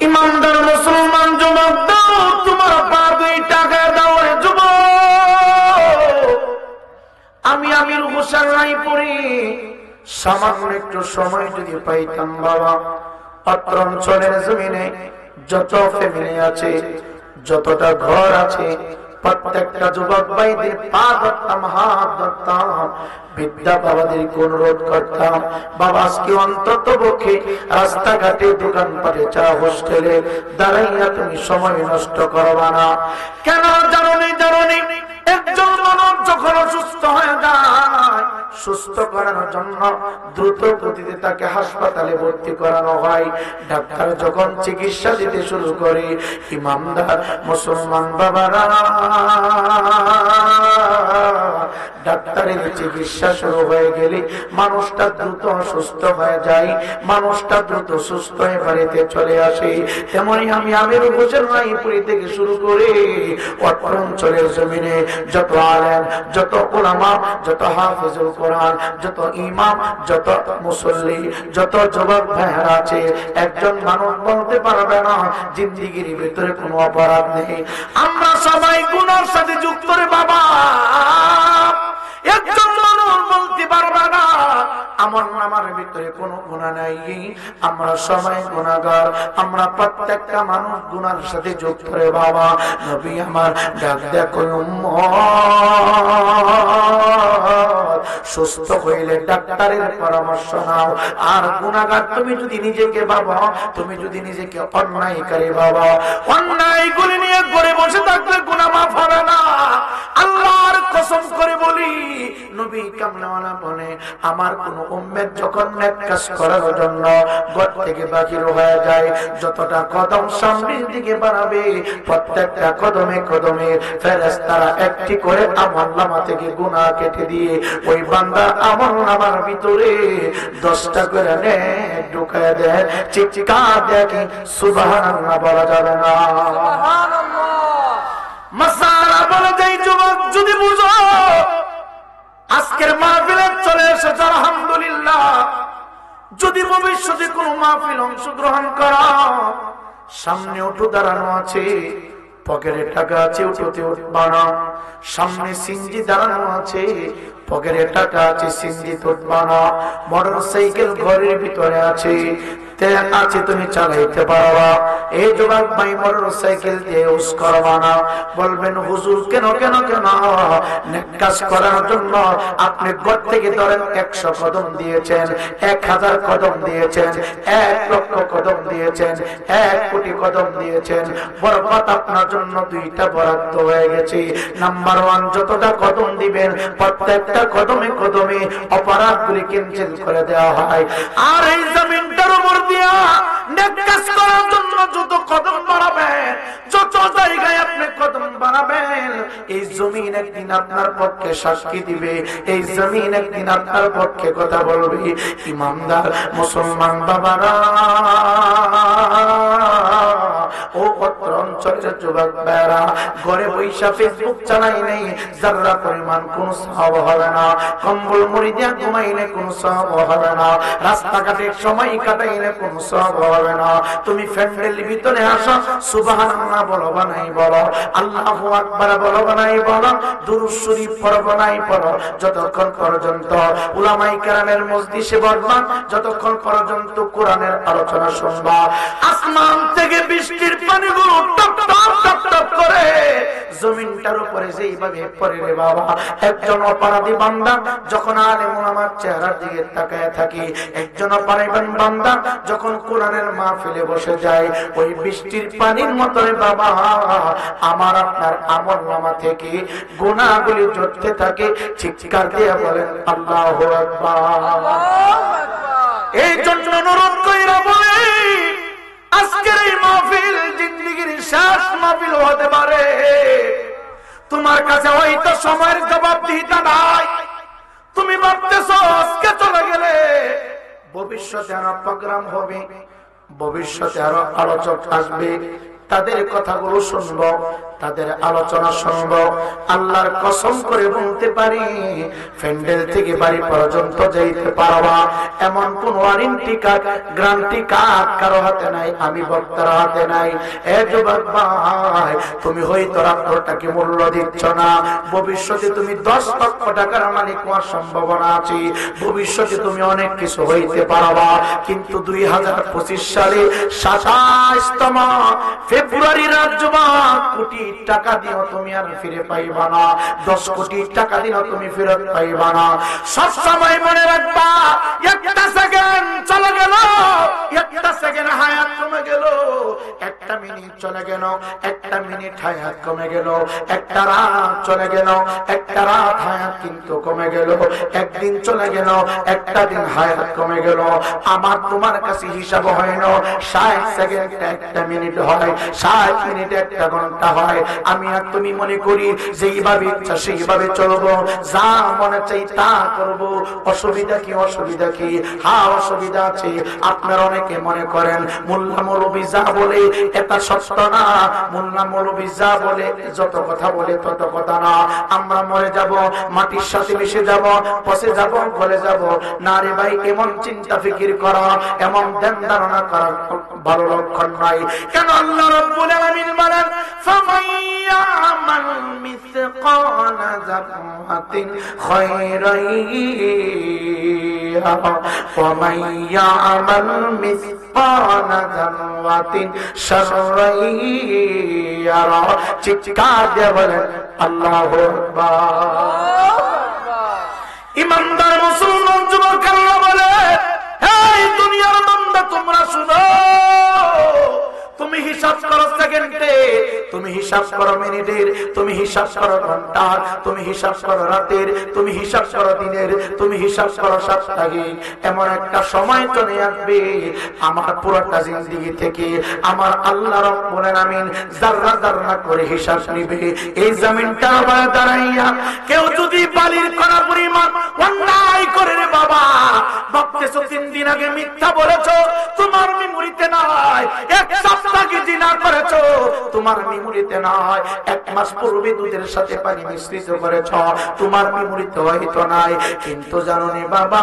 ইমানদার মুসলমান যুবক, দাও তোমার পা দুইটা গায়ে দাও রে যুবক। আমি আমির হোসেন রায়পুরি সামান্য একটু সময় যদি পাইতাম বাবা, অত্র অঞ্চলের জমিনে যত ফ্যামিলি আছে, যতটা ঘর আছে, প্রত্যেকটা যুবক ভাইদের পা ধরতাম, হাত ধরতাম, বিদ্যা বাবাদেরকে অনুরোধ করতাম, বাবা আজকে অন্তত পক্ষে রাস্তাঘাটে, দোকানপাটে, চা হোস্টেলে দাঁড়াইয়া তুমি সময় নষ্ট করবা না। কেন জানো নি? একজন মানুষ যখন অসুস্থ হয়ে যায়, সুস্থ করানোর জন্য দ্রুত গতিতে তাকে হাসপাতালে ভর্তি করানো হয়। ডাক্তার যখন চিকিৎসা দিতে শুরু করে, ইমানদার মুসলমান বাবারা, ডাক্তারের চিকিৎসা শুরু হয়ে গেলে মানুষটা দ্রুত সুস্থ হয়ে যায়, মানুষটা দ্রুত সুস্থ হয়ে বাড়িতে চলে আসে। তেমনি আমি আমির হোসেন রায়পুরি থেকে শুরু করে অত্র অঞ্চলের জমিনে যত আলেম, যত উলামা, যত হাফেজুল কোরআন, যত ইমাম, যত মুসল্লি, যত যুবক ভাইরা আছে, একজন মানুষ বলতে পারবে না জিন্দেগির ভিতরে কোনো অপরাধ নেই। আমরা সবাই গুনার সাথে যুক্ত রে বাবা। একজন মানুষ বলতে পারবে না আমার নামার ভিতরে কোনো গুনাহ নাই। আমরা সবাই গুনাহগার, আমরা প্রত্যেকটা মানুষ গুনার সাথে যুক্ত রে বাবা। নবী আমার ডাক দেখো উম্মত, সুস্থ হইলে ডাক্তারের পরামর্শ নাও। আর গুনাহগার তুমি যদি নিজেকে ভাবো, তুমি যদি নিজেকে অন্যায়কারী ভাবো, অন্যায়গুলি নিয়ে ঘরে বসে থাকলে গুনাহ মাফ হবে না। আল্লাহর কসম করে বলি, নবী কামলাওয়ালা বলে, আমার কোন উম্মত যখন নেক কাজ করার জন্য ঘর থেকে বাহির হয়ে যায়, যতটা কদম সামনের দিকে বাড়াবে, প্রত্যেকটা কদমে কদমে ফেরেশতারা একটি করে আমলনামা থেকে গুনাহ কেটে দিয়ে ওই বান্দার আমলনামার ভিতরে 10টা করে নেক ঢুকায় দেয়। চিৎকার দেখি সুবহানাল্লাহ বলা যাবে না? সুবহানাল্লাহ। মাসালা বলে যাই যুবক, যদি বুঝো আজকের মাহফিলে চলে এসেছে আলহামদুলিল্লাহ, যদি ভবিষ্যতে কোন মাহফিল অংশগ্রহণ করো, সামনে উঠো দাঁড়ানো আছে, পকেটে টাকা আছে, উঠোতে উঠবা না। সামনে সিঞ্জি দাঁড়ানো আছে, পকেটে টাকা আছে, সিঞ্জি উঠবা না। মোটর সাইকেল ঘরের ভিতরে আছে, তেল আছে, তুমি চালাইতে পারবা। এই যুবক ভাই মোটর সাইকেল দিয়ে ইউজ করবা না। বলবেন হুজুর কেন কেন কেন? নেক কাজ করার জন্য আপনি ঘর থেকে ধরেন 100 কদম দিয়েছেন, 1000 কদম দিয়েছেন, 1 লক্ষ কদম দিয়েছেন, 1 কোটি কদম দিয়েছেন, বরকত আপনার জন্য 2টা বরাদ্দ হয়ে গেছে। নাম্বার 1, যতটা কদম দিবেন প্রত্যেকটা কদমে কদমে অপরাধগুলি ক্যান্সেল করে দেওয়া হয়। আর এই জমিনটার উপর দিয়া নেক কাজ করার জন্য যত কদম বাড়াবেন, যত জায়গায় আপনি কদম বাড়াবেন, এই জমিন একদিন আপনার পক্ষে সাক্ষী দিবে, এই জমিন একদিন আপনার পক্ষে কথা বলবে। ইমানদার মুসলমান বাবারা, ও অত্র অঞ্চলের যুবক ভাইরা, ঘরে বৈশা ফেসবুক চালাই নেই, যারা পরিমাণ কোন সওয়াব হবে না। কম্বল মুড়ি দিয়া ঘুমাইলে কোন সওয়াব হবে না। রাস্তাঘাটে সময় কাটাইলে কোন সওয়াব হবে না। তুমি ফ্যান্ডেল ভিতরে আসো, সুবহানাল্লাহ বলো বা নাই বলো, আল্লাহু আকবার বলো বা নাই বলো, দুরূদ শরীফ পড়ো বা নাই পড়ো, যতক্ষণ পর্যন্ত উলামায়ে কেরামের মজলিসে বসবা, যতক্ষণ পর্যন্ত কোরআনের আলোচনা শুনবা, আসমান থেকে বৃষ্টির পানিগুলো টপ টপ টপ টপ করে জমিনটার উপরে যেইভাবে পড়ে রে বাবা, একজন অপরাধী বান্দা যখন আলেম ওলামার চেহারার দিকে তাকায় থাকে, একজন অপরাধী বান্দা যখন কোরআনের মাহফিলে বসে যায়, ওই বৃষ্টির পানির মতো রে বাবা আমার আপনার আমলনামা থেকে গুনাহগুলি ঝরতে থাকে। চিৎকার দিয়ে বলেন আল্লাহু আকবার। এই জন্য অনুরোধ কইরা বলে, আজকের এই মাহফিল জিন্দেগির শেষ মাহফিল হতে পারে। তোমার কাছে হয়তো সময়ের জবাবদিহিতা নাই। তুমি ভাবতেছো আজকে চলে গেলে ভবিষ্যতে আরো প্রোগ্রাম হবে, ভবিষ্যতে আরো আলোচক আসবে, তাদের কথাগুলো শুনবো, তাদের আলোচনা শুনব। আল্লাহর কসম করে বলতে পারি, প্যান্ডেল থেকে বাড়ি পর্যন্ত যাইতে পারবা এমন কোন ওয়ারেন্টি কার্ড, গ্যারান্টি কার্ড কারো হাতে নাই, আমি বক্তার হাতে নাই। এ যুবক ভাই, তুমি হয়তো রাত্রটাকে মূল্য দিচ্ছ না। ভবিষ্যতে তুমি 10 লক্ষ টাকার মালিক হওয়ার সম্ভাবনা আছে। ভবিষ্যতে তুমি অনেক কিছু হইতে পারবা, কিন্তু 2025 সালে 27তম ফেব্রুয়ারি রাত যুবক, কোটি টাকা দিও তুমি আর ফিরে পাইবা না, 10 কোটি টাকা দিও তুমি ফেরত পাইবা না। সব সময় মনে রাখবা, একটা সেকেন্ড চলে গেল, একটা সেকেন্ড হায়াত কমে গেল, একটা মিনিট চলে গেল, একটা মিনিট হায়াত কমে গেল, একটা রাত চলে গেল, একটা রাত হায়াত কিন্তু কমে গেল, একদিন চলে গেল, একটা দিন হায়াত কমে গেল। আমার তোমার কাছে হিসাব হয় না, 60 সেকেন্ড একটা মিনিট হয়, 60 মিনিট একটা ঘন্টা হয়। আমি আর তুমি মনে করি যেইভাবে ইচ্ছা সেইভাবে চলবো, যা মনে চাই তা করবো। অসুবিধা কি? অসুবিধা কি? হ্যাঁ অসুবিধা আছে। আপনারা অনেকে মনে করেন মোল্লা মৌলবী যা বলে এটা সত্য না, মোল্লা মৌলবী যা বলে যত কথা বলে তত কথা না। আমরা মরে যাব, মাটির সাথে মিশে যাব, পচে যাব, গলে যাব না রে ভাই। এমন চিন্তা ফিকির করা, এমন ধ্যান ধারণা করা ভালো লক্ষণ নাই। কেন আল্লাহ রাব্বুল আলামিন বলেন, ফামাইয়ামাল মিসকালা যারাতিন খায়রান ইয়ারা ওয়া মাইয়ামাল মিসকালা যারাতিন শাররান ইয়ারা। চিৎকার দিয়ে বলেন আল্লাহু আকবার। ইমানদার মুসলমান যুবক আল্লাহ বলে, এই দুনিয়ার বান্দা তোমরা শুনো, তুমি হিসাব করো সেকেন্ডে, তুমি হিসাব করো মিনিটের, তুমি হিসাব করো ঘন্টার, তুমি হিসাব করো রাতের, তুমি হিসাব করো দিনের, তুমি হিসাব করো সপ্তাহে। এমন একটা সময় চলে আসবে আমার পুরোটা জিন্দেগি থেকে আমার আল্লাহ রাব্বুল আলামিন যাররা যাররা করে হিসাব নিবে। এই জমিনটা আবার দাঁড়াইয়া কেউ যদি বালির কণা পরিমাণ অন্যায় করে রে বাবা, ভাবতেছো 3 দিন আগে মিথ্যা বলেছো, তোমার মেমোরিতে নাই। এক সপ্তাহ কি জিনা করেছো, তোমার মেমোরিতে নাই। 1 মাস পূর্বে দুধের সাথে পানি মিশ্রিত করেছো, তোমার মেমোরিতে হয়তো নাই। কিন্তু জানো নি বাবা,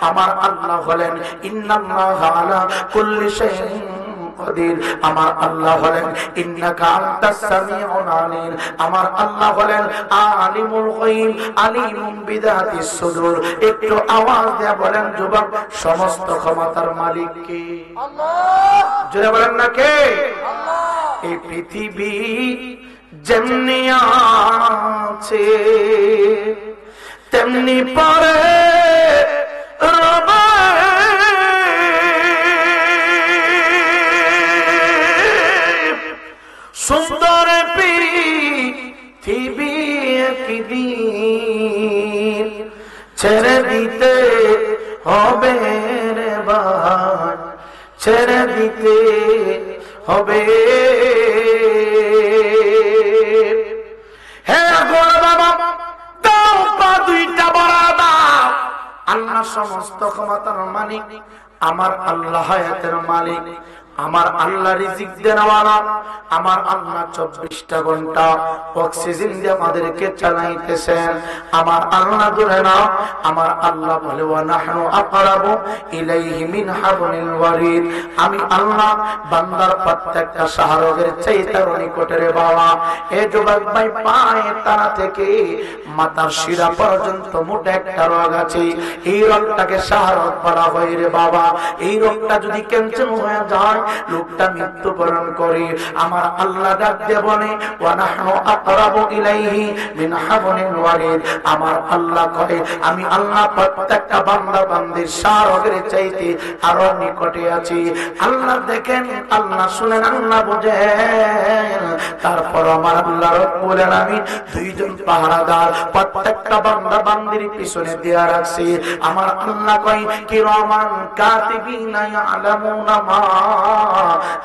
আমার আল্লাহ হলেন ইন্নাল্লাহা আলা কুল্লি শাইইন কাদির। আমার আল্লাহ হলেন ইন্নাকা আনতাস সামিউল আলিম। আমার আল্লাহ হলেন আলিমুল গায়ব আলিমুম বিযাতিস সুদূর। একটু আওয়াজ দিয়ে বলেন যুবক, সমস্ত ক্ষমতার মালিক কে? আল্লাহ। জোরে বলেন না কে? আল্লাহ। এই পৃথিবী যেমনি আছে তেমনি পরে রবে। সুন্দর পৃথিবী একদিন ছেড়ে দিতে হবে রে ভাই, ছেড়ে দিতে হবে। হে গোর বাবা, দাও পা দুইটা বড়া দাও। আল্লাহ সমস্ত ক্ষমতার মালিক, আমার আল্লাহ হায়াতের মালিক, আমার আল্লাহ রিজিক দেওয়ালা, আমার আল্লাহ 24টা ঘন্টা অক্সিজেন দিয়ে আমাদেরকে চালাইতেছেন। আমার আল্লাহ ধরে না, আমার আল্লাহ বলে ওয়া নাহনু আকরাবু ইলাইহি মিন হাবলিল ওয়ারিদ। আমি আল্লাহ বান্দার প্রত্যেকটা শাহরগের চাইতে নিকটে রে বাবা। এ যুবক ভাই, পায়ে তারা থেকে মাথার শিরা পর্যন্ত মোটা একটা রোগ আছে, এই রোগটাকে শাহরগ বলা হয় রে বাবা। এই রোগটা যদি ক্যান্সার হয়ে যায়, লোকটা মৃত্যুবরণ করে। আমার আল্লাহ ডাক দিয়ে বলে ওয়া নাহনু আকরাবু ইলাইহি মিন হাবলিল ওয়ারিদ। আমার আল্লাহ কয় আমি আল্লাহ প্রত্যেকটা বান্দা বান্দির শাহরগের চাইতে আরো নিকটে আছি। আল্লাহ দেখেন, আল্লাহ শুনেন, আল্লাহ বুঝেন। তারপর আমার আল্লাহ রাব্বুল আলামিন 2 জন পাহারাদার প্রত্যেকটা বান্দা বান্দির পিছনে দিয়া রাখছে। আমার আল্লাহ কয় কিরামান কাতিবিনা ইয়ালামুনা মা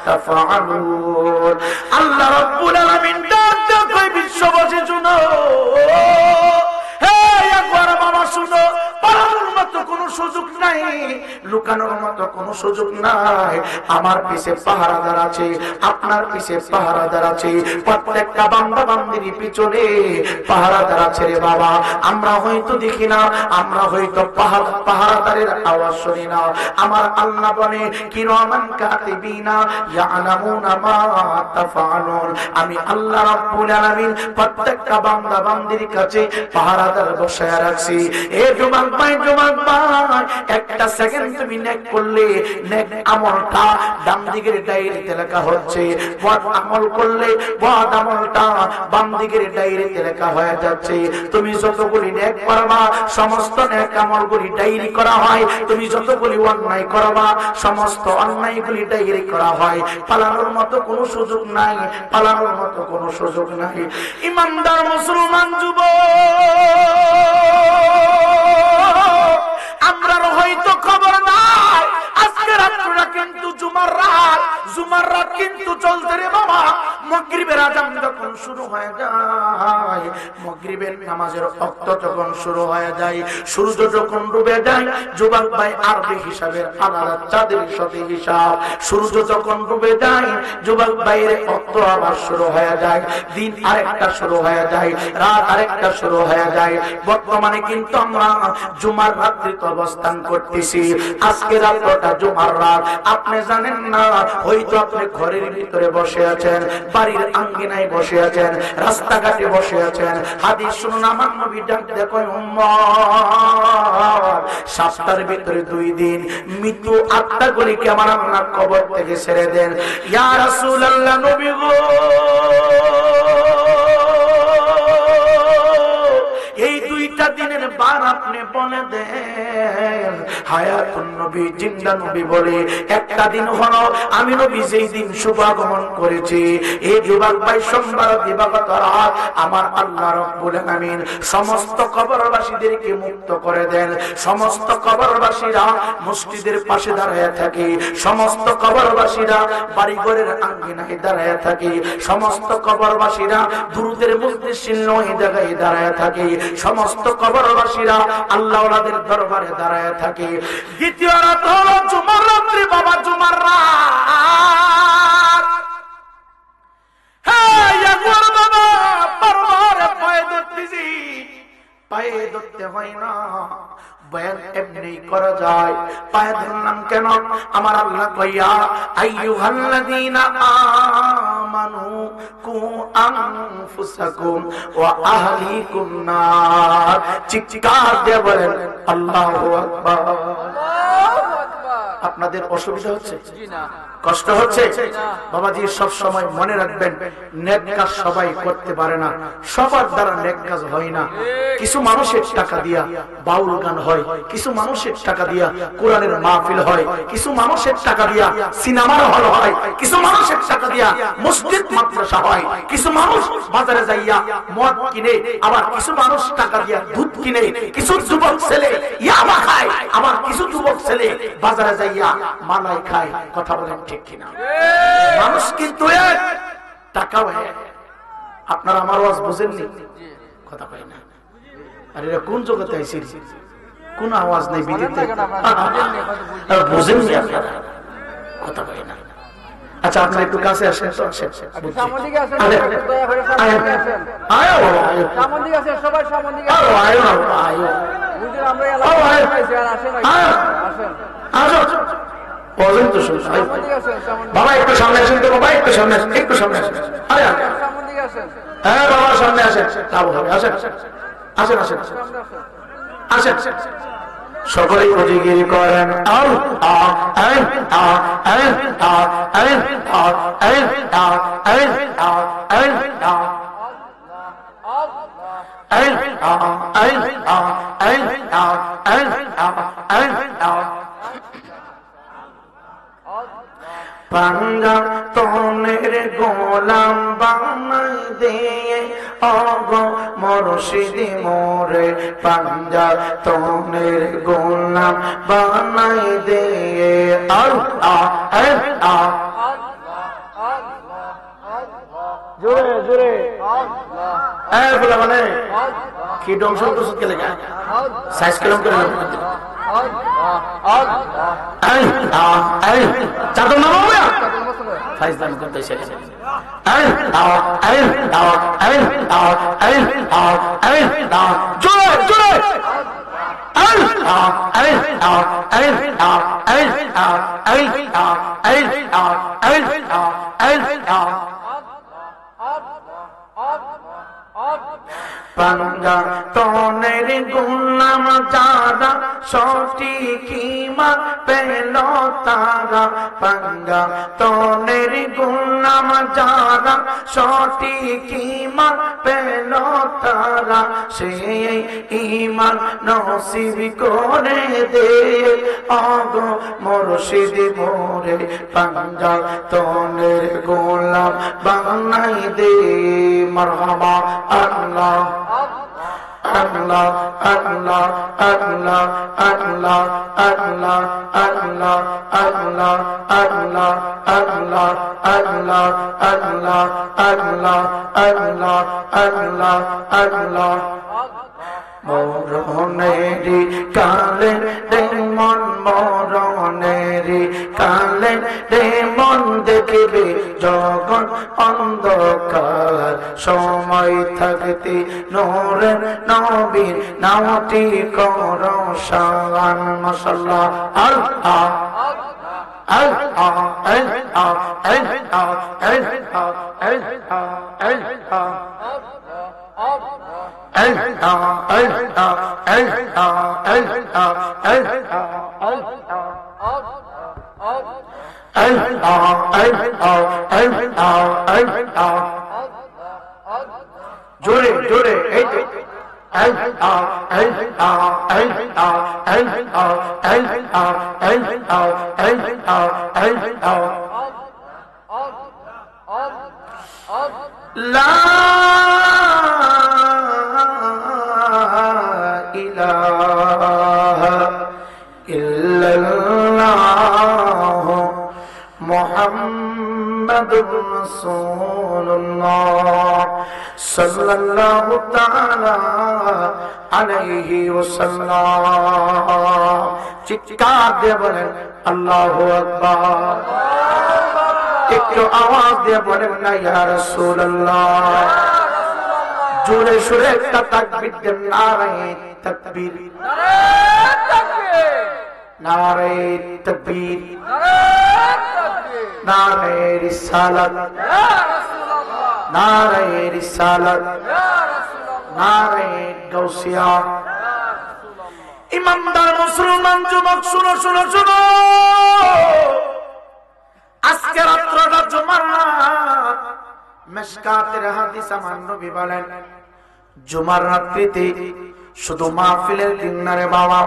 তাফআলুন। আল্লাহ রাব্বুল আলামিন ডাক কই বিশ্ববাসী শুনো, হে একবার বাবা শুনো, পারার মতো কোনো সুযোগ নাই, লুকানোর মতো কোনো সুযোগ নাই। আমার পিছে পাহারাদার আছে, আপনার পিছে পাহারাদার আছে, প্রত্যেকটা বান্দা বান্দির পিছনে পাহারাদার আছে রে বাবা। আমরা হয়তো দেখি না, আমরা হয়তো পাহারাদারের আওয়াজ শুনি না। আমার আল্লাহ বলে কিরামান কাতিবিনা ইয়ালামুনা মা তাফআলুন। আমি আল্লাহ রাব্বুল আলামিন প্রত্যেকটা বান্দা বান্দির কাছে পাহারাদার বসায় রাখছি। এ যুবক ভাই, যুবক ভাই, একটা সেকেন্ড তুমি নেক করলে নেক আমলটা ডান দিকের ডায়েরিতে লেখা হচ্ছে, বদ আমল করলে বদ আমলটা বাম দিকের ডায়েরিতে লেখা হয়ে যাচ্ছে। তুমি যতগুলি নেক করবা সমস্ত নেক আমলগুলি ডায়েরি করা হয়, তুমি যতগুলি অন্যায় করবা সমস্ত অন্যায়গুলি ডায়েরি করা হয়। পালানোর মতো কোনো সুযোগ নাই, পালানোর মতো কোনো সুযোগ নাই। ইমানদার মুসলমান যুবক, আমরার হয়তো খবর নাই আজকে রাতটা কিন্তু জুমার রাত, জুমার রাত কিন্তু চলতে রে বাবা। মাগরিবের আযান যখন শুরু হয়ে যায়, মাগরিবের নামাজের ওয়াক্ত যখন শুরু হয়ে যায়, সূর্য যখন ডুবে যায়, যুবক ভাই আরবি হিসাবের আলাদা চাঁদের সাথে হিসাব। সূর্য যখন ডুবে যায়, যুবক ভাইয়ের ওয়াক্ত আবার শুরু হয়ে যায়, দিন আরেকটা শুরু হয়ে যায়, রাত আরেকটা শুরু হয়ে যায়। বর্তমানে কিন্তু আমরা জুমার রাত্রিতে অবস্থান করতেছি। আজকে রাতটা জুমার রাত, আপনি জানেন না, হয়তো আপনি ঘরের ভিতরে বসে আছেন, বাড়ির আঙ্গিনায় বসে আছেন, রাস্তাঘাটে বসে আছেন। হাদিস শুনুন, আমার নবী ডাক দেখো উম্মত, সপ্তাহের ভিতরে 2 দিন মৃত্যু আত্মাগুলিকে আমার আল্লাহ কবর থেকে ছেড়ে দেন। ইয়া রাসূলুল্লাহ, নবী গো, এই 2টা দিনের বার আপনি বলে দেন। হায়াতুন নবী, জিন্দা নবী বলে একটা দিন হলো আমি নবী যেই দিন শুভাগমন করেছি। এই যুবক ভাই, সোমবার দিবাগত রাত আমার আল্লাহ রাব্বুল আলামিন সমস্ত কবরবাসীদেরকে মুক্ত করে দেন। সমস্ত কবরবাসীরা মসজিদের পাশে দাঁড়ায় থাকে, সমস্ত কবরবাসীরা বাড়িঘরের আঙ্গিনায় দাঁড়ায় থাকে, সমস্ত কবরবাসীরা দুরুদের মজলিসে নয় জায়গায় দাঁড়ায় থাকে, সমস্ত কবরবাসীরা আল্লাহওয়ালাদের দরবারে দাঁড়ায় থাকে। দ্বিতীয় রাত হলো জুমার রাত্রি বাবা, জুমার রাত। হ্যাঁ বাবা, বারবার পায়ে ধরতেছি, পায়ে ধরতে হয় না, বয়ান এমনি করা যায়। পায়ে ধরলাম কেন? আমার আল্লাহ কইয়া আইয়ুহাল্লাযীনা আমানু কু আনফুসাকুম ওয়া আহলিকুম নার। চিৎকার দিয়ে বলেন আল্লাহু আকবার। আপনাদের অসুবিধা হচ্ছে? কষ্ট হচ্ছে? বাবাজি সব সময় মনে রাখবেন, নেক কাজ সবাই করতে পারে না, সবার দ্বারা নেক কাজ হয় না। কিছু মানুষের টাকা দিয়া বাউল গান হয়, কিছু মানুষের টাকা দিয়া কোরআনের মাহফিল হয়, কিছু মানুষের টাকা দিয়া সিনেমার হল হয়, কিছু মানুষের টাকা দিয়া মসজিদ মাদ্রাসা হয়, কিছু মানুষ বাজারে যাইয়া মদ কিনে, আবার কিছু মানুষ টাকা দিয়া দুধ কিনে, কিছু যুবক ছেলে ইয়াবা খায়, আবার কিছু যুবক ছেলে বাজারে যাইয়া মালাই খায়। কথা বলেন ঠিক কিনা? মানুষ কিন্তু এক, টাকাও এক। আপনারা আমার আওয়াজ বুঝেননি? কথা বলেন না। আর এরা কোন জগতে আইছে? কোন আওয়াজ নেই বিদিতে, বুঝেননি আপনারা? কথা বলেন না। আচ্ছা, আপনারা একটু কাছে আসেন তো, আসেন। সামনে আসেন, দয়া করে সামনে আসেন। আয় বাবা, আয় সামনে আসেন, সবাই সামনে আসেন। আয় বাবা, আয় বুঝুন, আমরা এলাকা আইছি, আর আসেন, আসেন, আসেন। পর্যন্ত শুনুন বাবা, একটু সামনে আসেন তো বাবা, একটু সামনে আসেন, একটু সামনে আসেন। আরে সামনে আসেন। হ্যাঁ বাবা, সামনে আসেন, আসেন, আসেন, আসেন, আসেন। সকলে প্রতিগিরি করেন পাঙ্গা তনের গোলাম বানাই দিয়ে অগ মরশিদি মোরে, পাঙ্গা তনের গোলাম বানাই দিয়ে। জোরে জোরে মানে কি ডংশন করছো? কে লেগে সাইজ কিরম করে চাদর নামাবো না ফাইজলাম করতেছে জোরে জোরে পাঙ্গা তনের গুলাম যারা সঠিক ঈমান পেল তারা পাঙ্গা তনের গুলাম যারা সঠিক ঈমান পেল তারা সেই ঈমান নসিব করে দে আগো মুর্শিদ মোরে পাঙ্গা তনের গোলাম বানাই দে মারহাবা আল্লাহ আল্লাহ আল্লাহ আল্লাহ আল্লাহ আল্লাহ আল্লাহ আল্লাহ আল্লাহ আল্লাহ আল্লাহ আল্লাহ আল্লাহ আল্লাহ আল্লাহ আল্লাহ মরণেরি কালে রে মন মরণেরি কালে রে মন দেখবে জগৎ অন্ধকার সময় থাকতে নূরের নবীর নামটি করো শান মাশাআল্লাহ আল্লাহ আল্লাহ আল্লাহ আল্লাহ আল্লাহ আল্লাহ জোরে জোরে লা ইলাহা ইল্লাল্লাহ মুহাম্মাদুর রাসূলুল্লাহ সাল্লাল্লাহু তাআলা আলাইহি ওয়াসাল্লাম চিৎকার দিয়ে বলেন আল্লাহু আকবার একটু আওয়াজ দিয়ে বলেন না ইয়া রাসূলুল্লাহ জোরে সুরে একটা তাকবীর দেন নারে তাকবীর নারে তাকবীর নারে রিসালাত নারে রিসালাত নারে গাউসিয়া ইমানদার মুসলমান যুবক শুনো শুনো শুনো আজকে রাত্রটা জুমার রাত মিশকাতের হাদিস আমার নবী বলেন জুমার রাত্রিতে শুধু মাহফিলের দিন না রে বাবা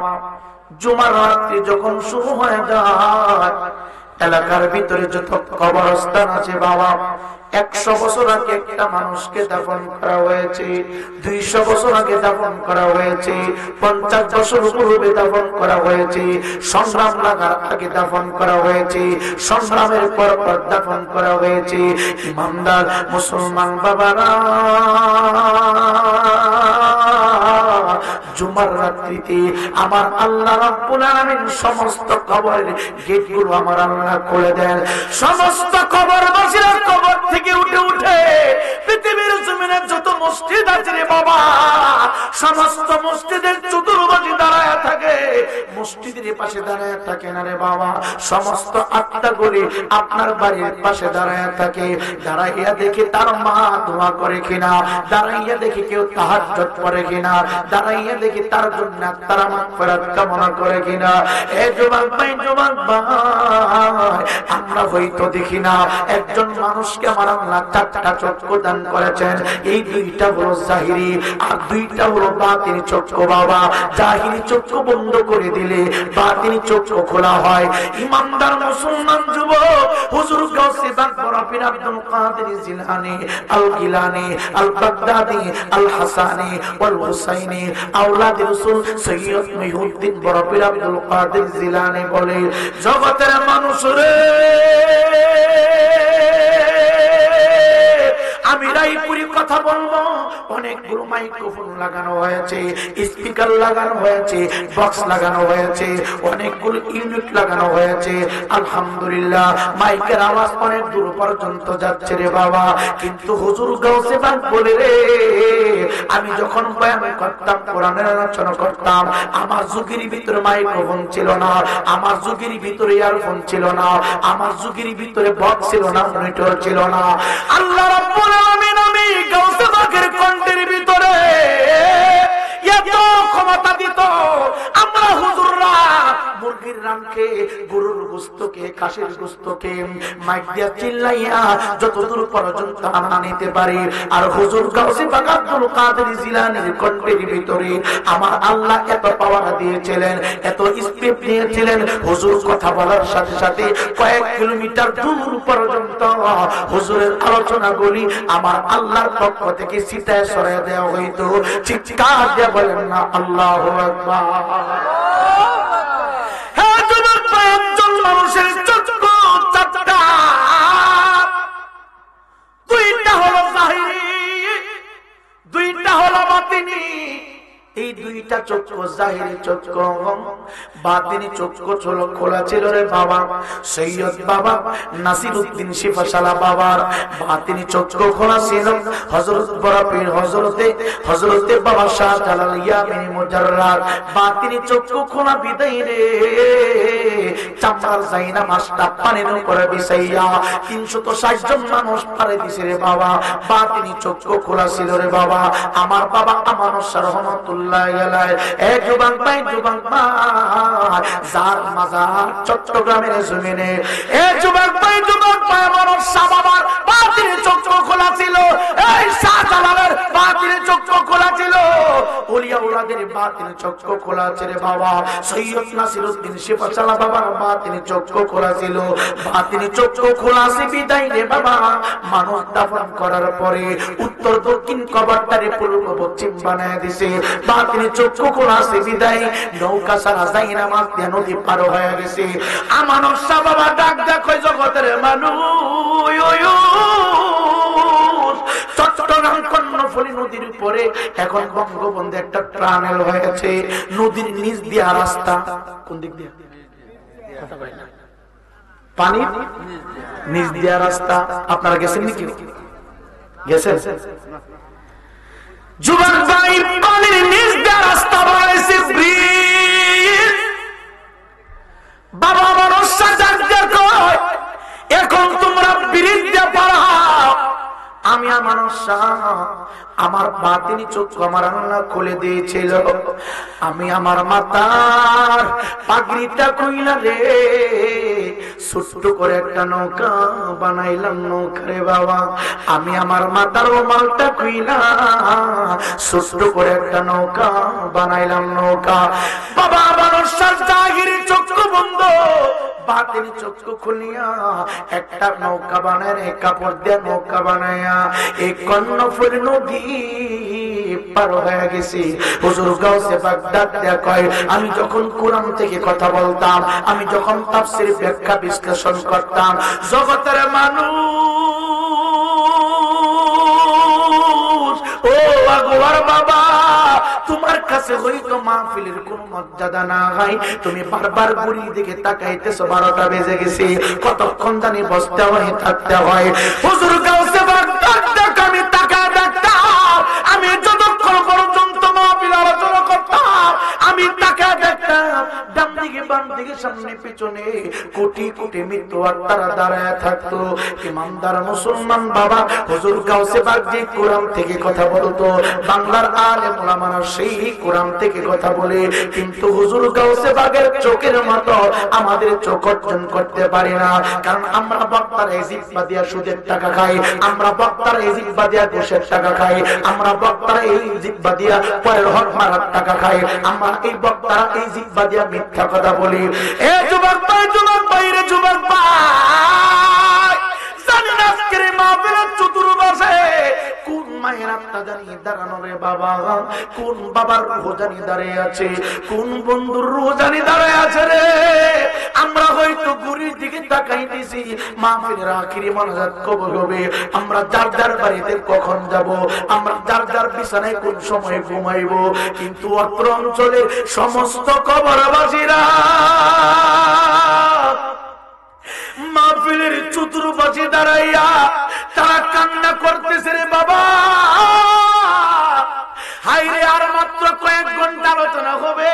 জুমার রাত্রি যখন শুরু হয়ে যায় এলাকার ভিতরে যত কবরস্থান আছে বাবা 100 বছর আগে একটা মানুষকে দাফন করা হয়েছে 200 বছর আগে দাফন করা হয়েছে 50 বছর পূর্বে দাফন করা হয়েছে সংগ্রাম লাগার আগে দাফন করা হয়েছে সংগ্রামের পর পর দাফন করা হয়েছে ইমানদার মুসলমান বাবারা জুমার রাত্রিতে আমার আল্লাহ রাব্বুল আলামিন সমস্ত কবরের গেটগুলো আমার আল্লাহ খুলে দেন সমস্ত কবরবাসীরা কবর থেকে উঠে উঠে পৃথিবীর জমিনে যত মসজিদ আছে রে বাবা সমস্ত মসজিদের চতুর্পাশে দাঁড়ায় থাকে মসজিদের পাশে দাঁড়ায় থাকে না রে বাবা সমস্ত আত্মা করে আপনার বাড়ির পাশে দাঁড়ায় থাকে দাঁড়াইয়া দেখে তার মা দোয়া করে কিনা দাঁড়াইয়া দেখে কেউ তাহাজ্জুদ পড়ে কিনা দাঁড়াইয়া দেখি তার জন্য তারা মাগফিরাত কামনা করে কিনা এ যুবক ভাই যুবক ভাই আমরা হয়তো দেখি না একজন মানুষকে আমার আল্লাহ 4টা চক্ষু দান করেছেন এই 2টা হলো জাহিরি আর 2টা হলো বাতিনি চক্ষু বাবা জাহিরি চক্ষু বন্ধ করে দিলে বাতিনি চক্ষু খোলা হয় ইমানদার মুসলমান যুবক হুজুর গাউসে বাগবর পীর আব্দুল কাদের জিলানী আল গিলানী আল বাগদাদি আল হাসানী ওয়াল হুসাইনী আওলাদ রাসূল সৈয়দ মুহিউদ্দিন বড় পীর আব্দুল কাদের জিলানী বলে জগতের মানুষ রে আমি রায়পুরি কথা বলবো অনেকগুলো মাইক্রোফোন লাগানো হয়েছে, স্পিকার লাগানো হয়েছে, বক্স লাগানো হয়েছে, অনেকগুলো ইউনিট লাগানো হয়েছে। আলহামদুলিল্লাহ মাইকের আওয়াজ অনেক দূর পর্যন্ত যাচ্ছে রে বাবা। কিন্তু হুজুর গাউসে পাক বলে রে, আমি যখন বয়ান করতাম, কোরআনের আলোচনা করতাম, আমার যুগের ভিতরে মাইক্রোফোন ছিল না, আমার যুগের ভিতরে ইয়ারফোন ছিল না, আমার যুগের ভিতরে বক্স ছিল না, মনিটর ছিল না। আল্লাহ রাব্বুল আলামিন আমি গাউসে পাকের কণ্ঠের ভিতরে এত ক্ষমতা দিত, আমরা হুজুররা মুরগির রানকে, গরুর গোশতকে, খাসির গোশতকে মাইক দিয়া চিল্লাইয়া যতদূর পর্যন্ত আমরা নিতে পারি। আর হুজুর গাউসে পাক আব্দুল কাদের জিলানীর কণ্ঠের ভিতরে আমার আল্লাহ এত পাওয়ার দিয়েছিলেন, এত স্পিড দিয়েছিলেন, হুজুর কথা বলার সাথে সাথে কয়েক কিলোমিটার দূর পর্যন্ত হুজুরের আলোচনাগুলি আমার আল্লাহর পক্ষ থেকে সিটায় সরিয়ে দেওয়া হইতো। চিৎকার দিয়ে বলেন না আল্লাহু আকবার। হ্যাঁ যুবক ভাই, একজন মানুষের চক্ষু চারটা, দুইটা হলো জাহিরি, দুইটা হলো বাতিনি। এই দুইটা চক্ষু জাহিরি চক্ষু, বাতিনি চক্ষু খোলা ছিল রে বাবা। সৈয়দ বাবা নাসিরউদ্দিন শিফাশালা বাবার বাতিনি চক্ষু খোলা ছিল। হযরত বড় পীর হযরতে বাবা শাহজালাল ইয়ামিনী মুজাররাদ বাতিনি চক্ষু খোলা বিদায় রে, চামড়ার জাইনা মাছটা পানির উপরে বিছাইয়া 360 জন মানুষ পারে দিছে রে বাবা। বাতিনি চক্ষু খোলা ছিল রে বাবা। আমার বাবা আমানুর শাহ রহমাতুল্লাহ আলাইহি, এক যুবক ভাই, যুবক ভাই, যার মাজার চট্টগ্রামের জমিনে, এক যুবক ভাই, আমানুর শাহ বাবার বাতিনি চক্ষু খোলা ছিল, এই শাহজালালের বাতিনি চক্ষু খোলা ছিল, ওলিয়া ওলাদের বাতিনি চক্ষু খোলা ছিল রে বাবা। সৈয়দ নাসিরউদ্দিন শিফাশালা বাবার বাতিনি চক্ষু খোলা ছিল। বাতিনি চক্ষু খোলা আছে বিদায় রে বাবা। মানুষ দাফন করার পরে উত্তর দক্ষিণ কবরটারে পূর্ব পশ্চিম বানায় দিছে। বাতিনি চক্ষু খোলা আছে বিদায় নৌকা সারা যায় না, মাছ দিয়ে নদী পার হয়ে গেছে। আমানুর শাহ বাবা ডাক দেখো জগতের মানুষ, চট্টগ্রাম কর্ণফুলী নদীর উপরে এখন বঙ্গবন্ধু একটা টানেল হয়েছে, নদীর নিচ দিয়া রাস্তা। কোন দিক দিয়ে? পানির নিচ দিয়া রাস্তা। আপনারা গেছেন নাকি? গেছেন? যুবক ভাই, পানির নিচ দিয়া রাস্তা বানাইছে, ব্রিজ। বাবা মানুষ দেখো, এখন তোমরা ব্রিজ দিয়ে পারাও। আমি আমার বাতিনি চক্ষু আমার আল্লাহ খুলে দিয়েছিল। আমি আমার মাথার পাগড়িটা কইলা রে, ছোট্ট করে একটা নৌকা বানাইলাম, নৌকা রে বাবা। আমি আমার মাথার রুমালটা কইলা ছোট্ট করে একটা নৌকা বানাইলাম, নৌকা। বাবা মানুষ জাহিরি চক্ষু বন্ধ, বাতিনি চক্ষু খুলিয়া একটা নৌকা বানায়, কাপড় দিয়ে নৌকা বানায়া এই কর্ণফুলী নদী পার হয়ে গেছি। হুজুর গাউসে পাক ডাক দেয়া কয়, আমি যখন কোরআন থেকে কথা বলতাম, আমি যখন তাফসীর ব্যাখ্যা বিশ্লেষণ করতাম, জগতের মানুষ ও আগোয়ার বাবা, তোমার কাছে হয়তো মাহফিলের কোন মর্যাদা না হয়, তুমি বারবার ঘড়ির দিকে তাকাইতেছো, 12টা বেজে গেছে, কতক্ষণ জানি বসতে হয়, থাকতে হয়। হুজুর গাউসে পাক ডাক দেয়া, আমি তাকায় দেখতাম, আমি যতক্ষণ পর্যন্ত মাহফিল আলোচনা করতাম, আমি তাকায় দেখতাম, ডান দিকে বাম দিকে সামনে পিছনে কোটি কোটি মৃত্যু আত্মারা দাঁড়ায় থাকতো। ইমানদার মুসলমান বাবা, হুজুর গাউসে পাক যে কোরআন থেকে কথা বলতো, বাংলার আলেম ওলামারা সেই কোরআন থেকে কথা বলে, কিন্তু হুজুর গাউসে পাকের চোখের মতো আমাদের চোখ অর্জন করতে পারি না। কারণ আমরা বক্তার এই জিহ্বা দিয়া সুদের টাকা খাই, আমরা বক্তার এই জিহ্বা দিয়া ঘুষের টাকা খাই, আমরা বক্তার এই জিহ্বা দিয়া পরের হক মারার টাকা খাই, আমরা এই বক্তারা এই জিহ্বা দিয়া মিথ্যা কথা বলি। এ যুবক ভাই, যুবক ভাই রে, যুবক ভাই, জানেন আজকের মাহফিলের চতুর্পাশে কোন মায়েরা রাতটা জানি দাঁড়ানো রে বাবা, কোন বাবার রূহ জানি দাঁড়িয়ে আছে, কোন বন্ধুর রূহ জানি দাঁড়িয়ে আছে রে। আমরা হয়তো ঘুরির দিকে তাকাইতেছি, মাহফিলের আখিরি মোনাজাত কবর হবে, আমরা যার যার বাড়িতে কখন যাব, আমরা যার যার বিছানায় কোন সময় ঘুমাইব, কিন্তু অত্র অঞ্চলের সমস্ত কবরবাসীরা মাহফিলের চতুর্পাশে দাঁড়াইয়া তারা কান্না করতেছে রে বাবা। হাইরে আর মাত্র কয়েক ঘন্টা আলোচনা হবে,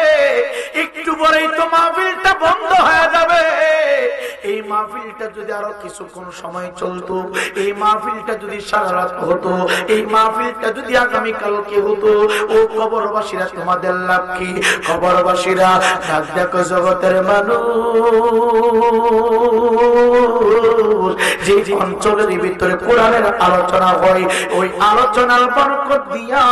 একটু পরেই তো মাহফিলটা বন্ধ হয়ে যাবে। এই মাহফিলটা যদি আরো কিছুক্ষণ সময় চলতো, এই মাহফিলটা যদি সারা রাত হতো, এই মাহফিলটা যদি আগামী কালকে হতো, ও কবরবাসীরা তোমাদের লাভ কি? কবরবাসীরা ডাক দেখো জগতের মানুষ, যে অঞ্চলের ভিতরে কোরআনের আলোচনা হয়, ওই আলোচনার বরকত দিয়া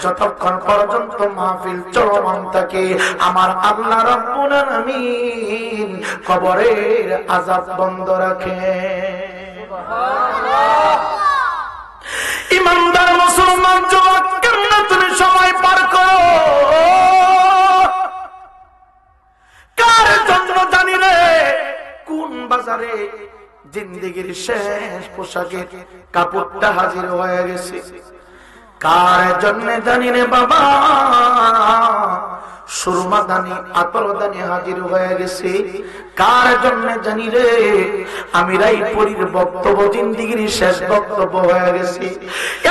যতক্ষণ পর্যন্ত মাহফিল চলমান থাকে, আমার আল্লাহ রাব্বুল আলামিন কবরের আযাব বন্ধ রাখে। ইমানদার মুসলমান যুবক, কেমনে তুমি সময় পার করো? কার জন্য জানি রে? কোন বাজারে জিন্দেগির শেষ পোশাকের কাপড়টা হাজির হয়ে গেছে? কার জন্য জানি রে বাবা? সুরমা দানি আতর দানি হাজির হয়ে গেছে। কার জন্য জানি রে? আমি রায়পুরীর বক্তব্য জিন্দেগির শেষ বক্তব্য হয়ে গেছে।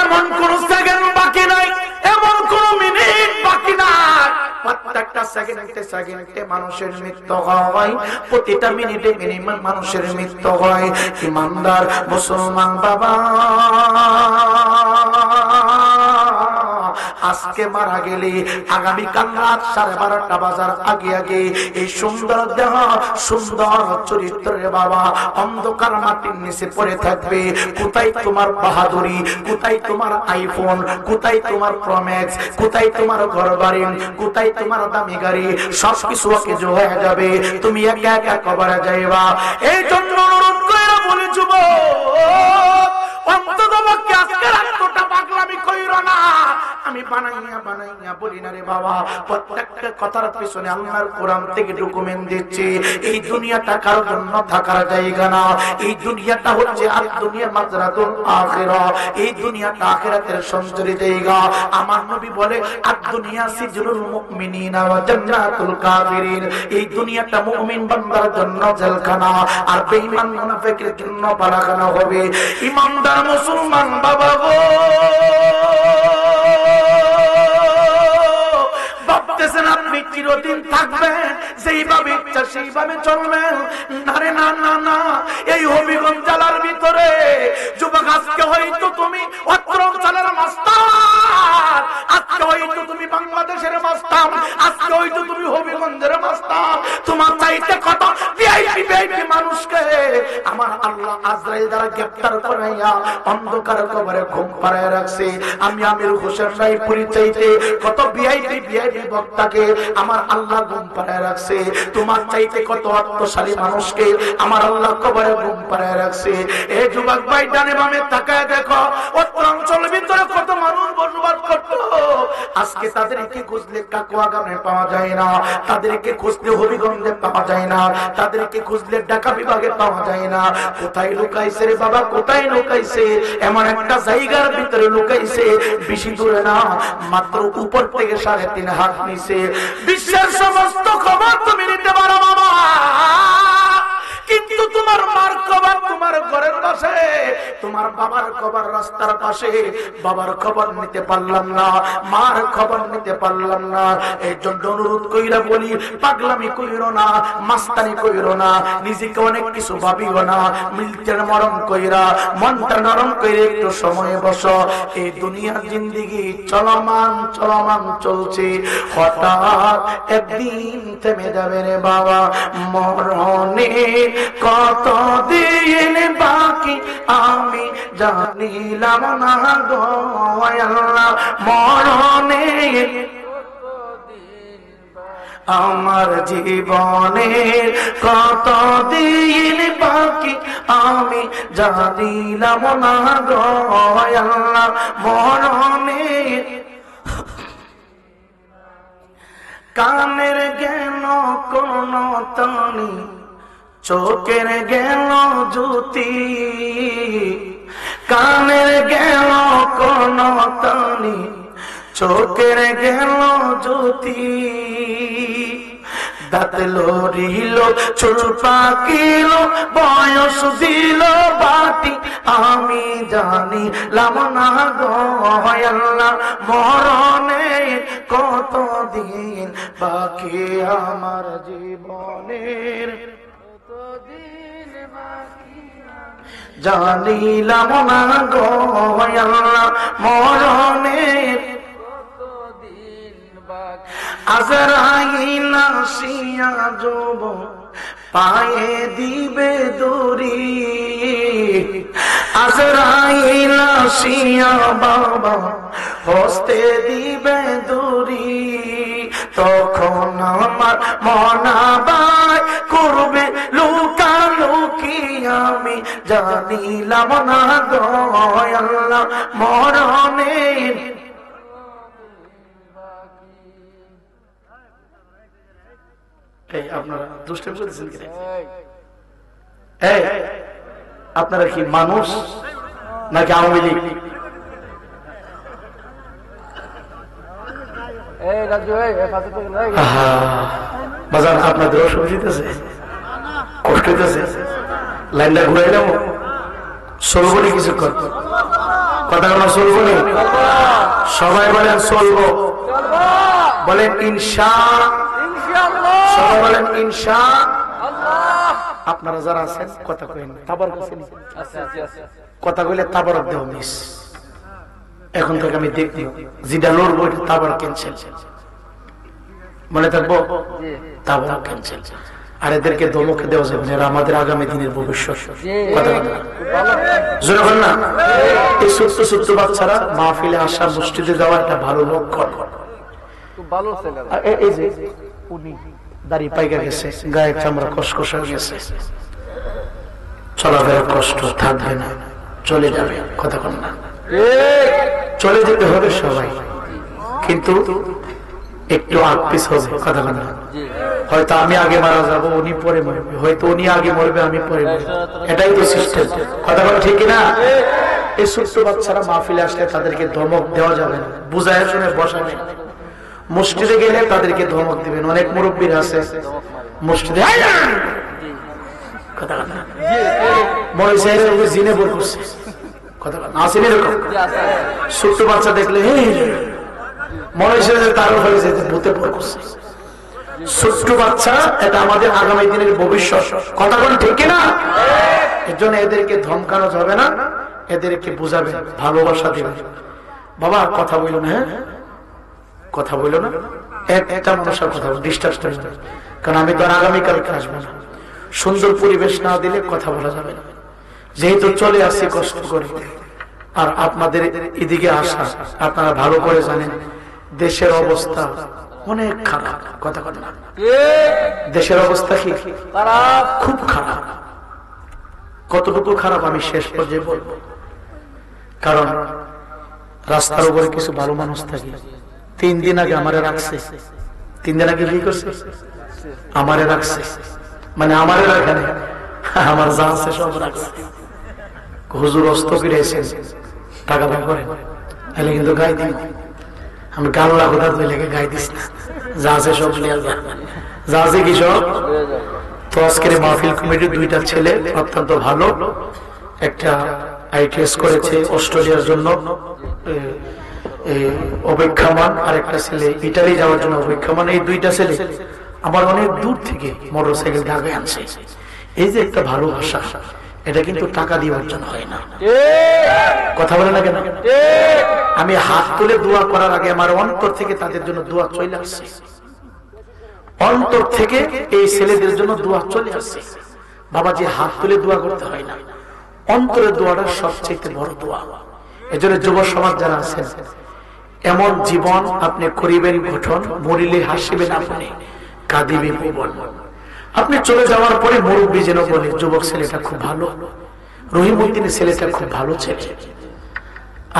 এমন কোন সেকেন্ড বাকি নাই, এমন কোন মিনিট বাকি নাই, প্রত্যেকটা সেকেন্ডে সেকেন্ডে মানুষের মৃত্যু হয়, প্রতিটা মিনিটে মিনিমাম মানুষের মৃত্যু হয়। ইমানদার মুসলমান বাবা, আজকে মারা গেলে আগামীকাল রাত 12:30 বাজার আগে আগে এই সুন্দর দেহ, সুন্দর চরিত্রের বাবা অন্ধকার মাটির নিচে পড়ে থাকবে। কোথায় তোমার বাহাদুরি, কোথায় তোমার আইফোন, কোথায় তোমার প্রম্যাক্স, কোথায় তোমার ঘর বাড়ি, কোথায় তোমার দামি গাড়ি? সবকিছু অকেজ হয়ে যাবে, তুমি একা একা কবরে যাইবা। এই জন্য অনুরোধ করে বলি যুবক, অন্তত পক্ষে আজকে রাতটা পাগলামি কইরো না। আমি বানাইয়া বানাইয়া বলি না রে বাবা, প্রত্যেকটা কথার পিছনে আল্লাহর কোরআন থেকে ডকুমেন্ট দিচ্ছি। এই দুনিয়াটা কারো জন্য থাকার জায়গা না, এই দুনিয়াটা হচ্ছে আর দুনিয়া মাজরাতুল আখিরা, এই দুনিয়াটা আখিরাতের সঞ্চরি জায়গা। আমার নবী বলে আর দুনিয়া সিজনুল মুমিনিনা ওয়া জান্নাতুল কাফিরিন, এই দুনিয়াটা মুমিন বান্দার জন্য জেলখানা, আর বেঈমান মুনাফিকের জন্য বালাখানা হবে। ইমানদার মুসলমান বাবা গো, ভাবতেছেন আপনি চিরদিন থাকবেন, যেইভাবে ইচ্ছা সেইভাবে চলবেন? না রে না না না, এই হবিগঞ্জ জেলার ভিতরে যুবক, আজকে হয়তো তুমি অত্র অঞ্চলের মাস্টার, আজকে হয়তো তুমি বাংলাদেশের মাস্টার, আজকে হয়তো তুমি হবিগঞ্জের মাস্টার। তোমার চাইতে কত ভিআইপি ভিআইপি মানুষকে আমার আল্লাহ আজরাইল দ্বারা গ্রেফতার করাইয়া অন্ধকার কবরে ঘুম পাড়ায় রাখছে। আমি আমির হোসেন রায়পুরি চাইতে কত ভিআইপি ভিআইপি বক্তাকে আমার আল্লাহ ঘুম পাড়ায় রাখছে। তোমার চাইতে কত অর্থশালী মানুষকে আমার আল্লাহ কবরে ঘুম পাড়ায় রাখছে। এই যুবক ভাই, ডানে বামে তাকায় দেখো, অত্র অঞ্চলের ভিতরে কত মানুষ বসবাস করতো। আজকে তাদেরকে খুঁজলে কাকুয়া গ্রামে পাওয়া যায় না, তাদেরকে খুঁজলে হবিগঞ্জে পাওয়া যায় না, তাদেরকে খুঁজলে ঢাকা বিভাগে পাওয়া যায় না। কোথায় লুকাইছে রে বাবা, কোথায় লুকাইছে? এমন একটা জায়গার ভিতরে লুকাইছে, বেশি দূরে না, মাত্র উপর থেকে 3.5 হাত নিচে। বিশ্বের সমস্ত খবর তুমি নিতে পারো বাবা, কিন্তু তোমার মার কবর তোমার ঘরের পাশে, তোমার বাবার কবর রাস্তার পাশে। বাবার খবর নিতে পারলাম না, মার খবর নিতে পারলাম না। এই জন্য অনুরোধ কইরা বলি, পাগলামি কইরো না, মাস্তানি কইরো না, নিজেকে অনেক কিছু ভাবিও না। মিলতের মরম কইরা মনটা নরম কইরে একটু সময় বসো। এই দুনিয়ার জিন্দেগি চলমান চলমান চলছে, হঠাৎ একদিন থেমে যাবে রে বাবা। মরণে কত দিন বাকি আমি জানিলাম না গো আল্লাহ, মরণে আমার জীবনের কত দিন বাকি আমি জানিলাম না গো আল্লাহ মরণের কানের গেল কোন তনি চোখের গেল জ্যোতি কানের গেল কোন তনি চোখের গেল জ্যোতি দাঁত লড়িল চুল পাকিল বয়স দিল বাটি আমি জানিলাম না গো আল্লাহ মরণের কত দিন বাকি আমার জীবনের জানিলাম না গো আল্লাহ মরণের আজরাইল আসিয়া যাব পায়ে দিবে দড়ি আজরাইল আসিয়া বাবা হস্তে দিবে দড়ি তখন আমার মনাবাই করবে লুকালুকি আমি জানিলাম না গো আল্লাহ মরণের আপনারা দুষ্টামি করতেছেন কি? আপনারা কি মানুষ নাকি আওয়ামী লীগ? বাজার আপনাদের অসুবিধা হইতেছে, কষ্ট হইতেছে, লাইনটা ঘুরাই যাবো চলবো নি কিছুক্ষণ? কথা বলা চলবো নি? সবাই বলেন চলবো, বলেন ইনশাআল্লাহ, সবাই বলেন ইনশাআল্লাহ। আপনারা যারা আছেন কথা কইেন, তাবার কথা কইলে তাবার দেহ মিস। এখন থেকে আমি দেখব যেটা লড়বো তাবার ক্যান্সেল, মনে থাকবো তাবার ক্যান্সেল। আর এদেরকে ধমকে দেওয়া যাবে, এরা আমাদের আগামী দিনের ভবিষ্যৎ। কথা বলেন না? এই ছোট্ট ছোট্ট বাচ্চারা মাহফিলে আসা, মসজিদে যাওয়া একটা ভালো লক্ষণ। এই যে উনি দাড়ি পাইকা গেছে, গায়ে চামড়া কসকস হয়ে গেছে, চলাফেরা কষ্ট থাকবে না, চলে যাবে। কথা বল না? চলে যেতে হবে সবাই, কিন্তু একটু আগপিস হবে। কথা বল না? হয়তো আমি আগে মারা যাবো, উনি পরে মরবে, হয়তো উনি আগে মরবে, আমি পরে মরবো, এটাই তো সিস্টেম। কথা বল ঠিক না? এই ছোট্ট বাচ্চারা মাহফিলে আসলে তাদেরকে ধমক দেওয়া যাবে না, বুঝায় শুনে বসাবে। মসজিদে গেলে তাদেরকে ধমক দিবেন। অনেক মুরব্বীরা আছে মসজিদে জিনে বল করছে, কথা আসেন এরকম ছোট্ট বাচ্চা দেখলে মনে হয়েছে তার উপরে যেতে ভূতে বল করছে। ছোট্ট বাচ্চা এটা আমাদের আগামী দিনের ভবিষ্যৎ। কথা বল ঠিক না? এর জন্য এদেরকে ধমকানো যাবে না, এদেরকে বুঝাবে, ভালোবাসা দিবে। বাবা কথা বললো না, হ্যাঁ কথা বললো না, একটা মানুষের কথা বল, ডিস্টার্ব করবে না, কারণ আমি তো আর আগামীকালকে আসবো না। সুন্দর পরিবেশ না দিলে কথা বলা যাবে না। যেহেতু চলে আসছি কষ্ট করে, আর আপনাদের এদিকে আসা আপনারা ভালো করে জানেন দেশের অবস্থা অনেক খারাপ। কথা বল না? দেশের অবস্থা কি খুব খারাপ। কতটুকু খারাপ আমি শেষ পর্যায়ে বলবো, কারণ রাস্তার উপরে কিছু ভালো মানুষ থাকে। 3 দিন আগে আমারে রাখছে, 3 দিন আগে কি করছে? আমারে রাখছে, মানে আমারে রাখে না, আমার যা আছে সব রাখছে। হুজুর অস্ত ফিরেছেন, টাকা দাম করেন, তাহলে কিন্তু গাই দিন। আমি গাল্লা কোথা লেগে গাই দিস না, যা আছে সব লিয়া যা, যা আছে কি সব। তো আজকের মাহফিল কমিটির 2টা ছেলে অত্যন্ত ভালো, একটা ITS করেছে অস্ট্রেলিয়ার জন্য অপেক্ষামান, আর একটা ছেলে ইটালি যাওয়ার জন্য অপেক্ষামান। এই 2টা ছেলে আমার অনেক দূর থেকে মোটরসাইকেল ঢাকায় আনছে। এই যে একটা ভালোবাসা, এটা কিন্তু টাকা দিয়ে অর্জন হয় না। কথা বলে না কেন? আমি হাত তুলে দোয়া করার আগে আমার অন্তর থেকে তাদের জন্য দোয়া চলে আসছে, অন্তর থেকে এই ছেলেদের জন্য দোয়া চলে আসছে। বাবাজি হাত তুলে দোয়া করতে হয় না, অন্তরের দোয়াটা সবচেয়ে বড় দোয়া। এজন্য যুব সমাজ যারা আছেন, এমন জীবন আপনি করিবেন গঠন, মরিলে হাসিবেন আপনি, কাঁদিবে ভুবন। আপনি চলে যাওয়ার পরে মুরব্বী যেন বলে যুবক ছেলেটা খুব ভালো, রহিমউদ্দিনের ছেলেটা খুব ভালো ছেলে।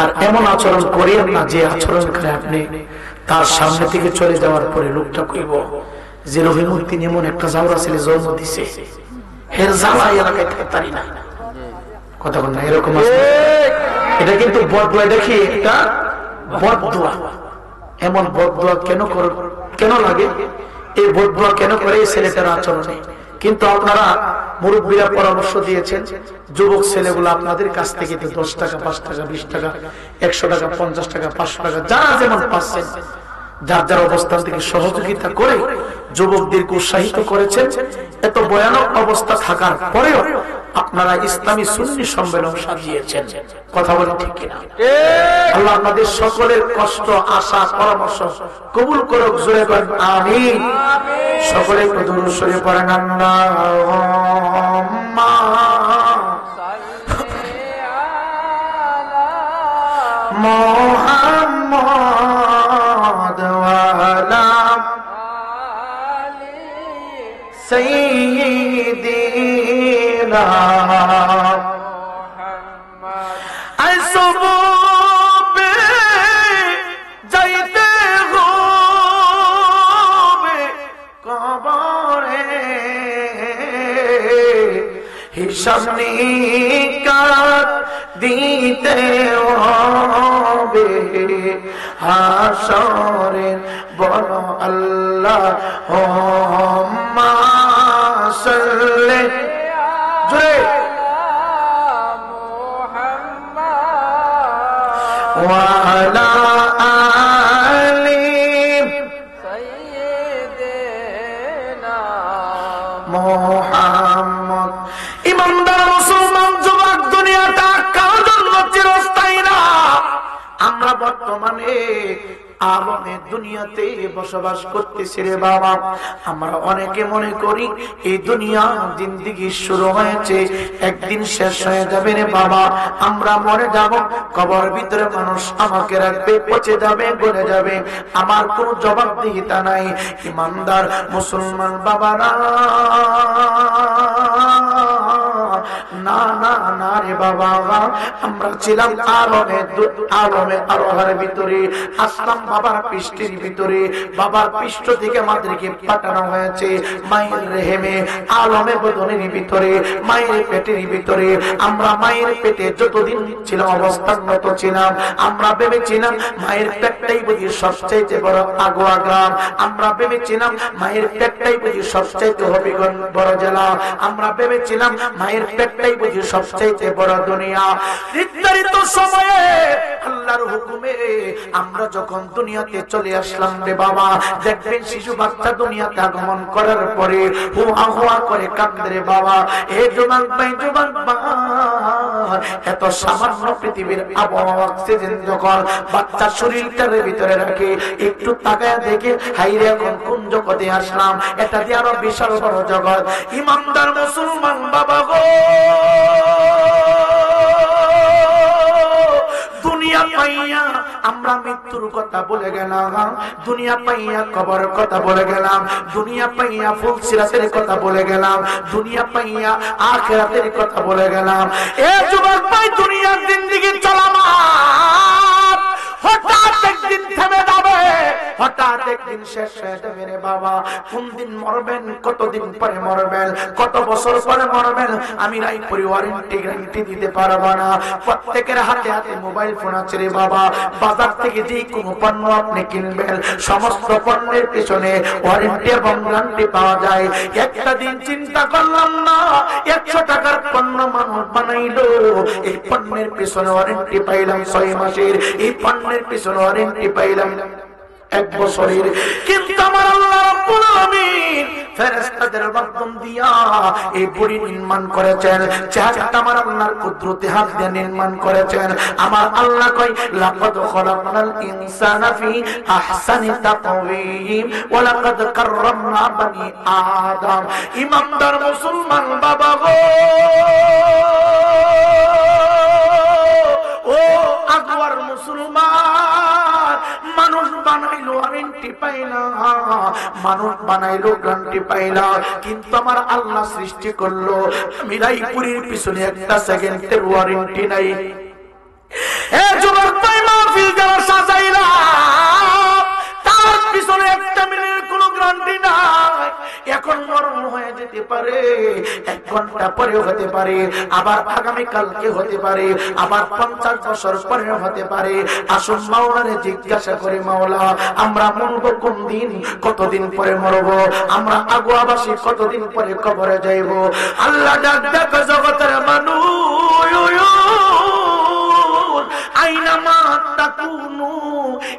আর এমন আচরণ করিয়েন না যে আচরণ করে আপনি তার সামনে থেকে চলে যাওয়ার পরে লোকটা কইব যে রহিমউদ্দিন এমন একটা জাউরা ছেলে জন্ম দিছে, এর জ্বালা এলাকায় থাকতে পারি না। কথা বল না, এরকম আছে। এটা কিন্তু বদদোয়া, দেখি এটা বদদোয়া। এমন বদদোয়া কেন লাগে? এই বদদোয়া কেন করে এই ছেলেটার আচরণে? কিন্তু আপনারা মুরব্বীরা পরামর্শ দিয়েছেন, যুবক ছেলেগুলো আপনাদের কাছ থেকে 10 টাকা, 5 টাকা, 20 টাকা, 100 টাকা, 50 টাকা, 500 টাকা, যারা যেমন পাচ্ছেন, যার যার অবস্থান থেকে সহযোগিতা করে যুবকদেরকে উৎসাহিত করেছেন। এত ভয়ানক অবস্থা থাকার পরেও আপনারা ইসলামী সুন্নি সম্মেলন সাজিয়েছেন। কথা বলেন ঠিক কিনা? আল্লাহ আপনাদের সকলের কষ্ট, আশা, পরামর্শ কবুল করুক। জোরে বলেন আমিন। সকলে দুরূদ শরীফ পড়েন। আল্লাহুম্মা মুহাম্মাদ ওয়া আলা সাইয়্যিদিনা মুহাম্মদ। আইসবে যাইতে হবে কবরে, হিসাব নিকাশ দিতে হবে হাসরের। বলো আল্লাহুম্মা সাল্লি ওয়া আলা আলি সাইয়্যিদিনা মুহাম্মদ। ইমানদার মুসলমান যুবক, দুনিয়াটা কারোর জন্য চিরস্থায়ী না। আমরা বর্তমানে আলমে দুনিয়াতে বসবাস করতেছি রে বাবা। আমরা অনেকে মনে করি এই দুনিয়া জিন্দেগি শুরু হয়েছে, একদিন শেষ হয়ে যাবে রে বাবা। আমরা মরে যাব, কবর ভিতরে মানুষ আমাকে রাখবে, পচে যাবে, গলে যাবে, আমার কোনো জবাবদিহিতা নাই। ইমানদার মুসলমান বাবারা, না না না রে বাবা, আমরা ছিলাম আলমে আরোহার ভিতরে, আসলাম বাবার পৃষ্ঠের ভিতরে। বাবার পৃষ্ঠ থেকে আমাদেরকে পাঠানো হয়েছে মায়ের রেহেমে, আলমে বদনের ভিতরে, মায়ের পেটের ভিতরে। আমরা মায়ের পেটে যতদিন ছিলাম, অবস্থানগত ছিলাম, আমরা ভেবেছিলাম মায়ের পেটটাই বুঝি সবচাইতে বড় আগুয়া গ্রাম। আমরা ভেবেছিলাম মায়ের পেটটাই বুঝি সবচাইতে হবিগঞ্জ বড় জেলা। আমরা ভেবেছিলাম মায়ের পেটটাই বুঝি সবচাইতে বড় দুনিয়া। নির্ধারিত সময়ে আল্লাহর হুকুমে আমরা যখন দুনিয়াতে চলে আসলাম রে বাবা, দেখবেন শিশু বাচ্চা দুনিয়াতে আগমন করার পরে হুয়া হুয়া করে কাঁদে রে বাবা। এ যুবক ভাই, যুবক ভাই, এত সামান্য পৃথিবীর আবহাওয়া অক্সিজেন যখন বাচ্চার শরীরটার ভিতরে রাখে, একটু তাকায় দেখে হাইরে এখন কোন জগতে আসলাম, এটা দিয়ে আরো বিশাল বড় জগৎ। ইমানদার মুসলমান বাবা গো, দুনিয়া পাইয়া আমরা মৃত্যুর কথা বলে গেলাম, দুনিয়া পাইয়া কবর কথা বলে গেলাম, দুনিয়া পাইয়া ফুলসিরাতের কথা বলে গেলাম, দুনিয়া পাইয়া আখিরাতের কথা বলে গেলাম। এ যুবক ভাই, দুনিয়ার জিন্দেগি চলমান, হঠাৎ একদিন থেমে যাবে, হঠাৎ একদিন শেষ হয়ে যাবে রে বাবা। কোন দিন মরবেন, কতদিন পরে মরবেন, কত বছর পরে মরবেন, আমি নাই পরিবারেন্টি গ্যারান্টি দিতে পারবো না। প্রত্যেকের হাতে হাতে মোবাইল ফোন আছে রে বাবা। বাজার থেকে যে কোনো পণ্য আপনি কিনবেন, সমস্ত পণ্যের পেছনে ওয়ারেন্টি এবং গ্যারান্টি পাওয়া যায়। একটা দিন চিন্তা করলাম না, 100 টাকার পণ্য মানুষ বানাইলো, এই পণ্যের পেছনে ওয়ারেন্টি পাইলাম 6 মাসের, এই পণ্যের পেছনে ওয়ারেন্টি পাইলাম 1 বছরের। কিন্তু আমার আল্লাহ রাব্বুল আলামিন ফেরেশতাদের মাধ্যম দিয়া এই বড়ি নির্মাণ করেছেন, চেহারাটা আমার আল্লাহর কুদরতে হাত দিয়ে নির্মাণ করেছেন। আমার আল্লাহ কই, লাকাদ খালাকনাল ইনসানা ফি আহসানি তাকওয়িম ওয়া লাকাদ কাররামনা বানি আদম। ইমানদার মুসলমান বাবা গো, ও আগুয়ার মুসলমান, মানুষ বানাইলো ওয়ারেন্টি ওয়ারেন্টি পাই না, মানুষ বানাইলো গ্যারান্টি পাই না, কিন্তু আমার আল্লাহ সৃষ্টি করলো আমি রায়পুরের পিছনে একটা সেকেন্ডের ওয়ারেন্টি নাই। এ যুবক ভাই মাহফিল যারা সাজাইলা তার পিছনে একটা মিনিটের কোনো গ্যারান্টি নাই। এখন মরণ হয়ে যেতে পারে, 1 ঘন্টা পরে হতে পারে, আবার আগামী কালকে হতে পারে, আবার 50 বছর পরে হতে পারে। আসুন মাওলারে জিজ্ঞাসা করে, মাওলা আমরা মরব কোন দিন, কতদিন পরে মরব, আমরা আগুয়াবাসী কতদিন পরে কবরে যাইব। আল্লাহ ডাক ডাক জগতের মানুষ, আইনামা তাকুনু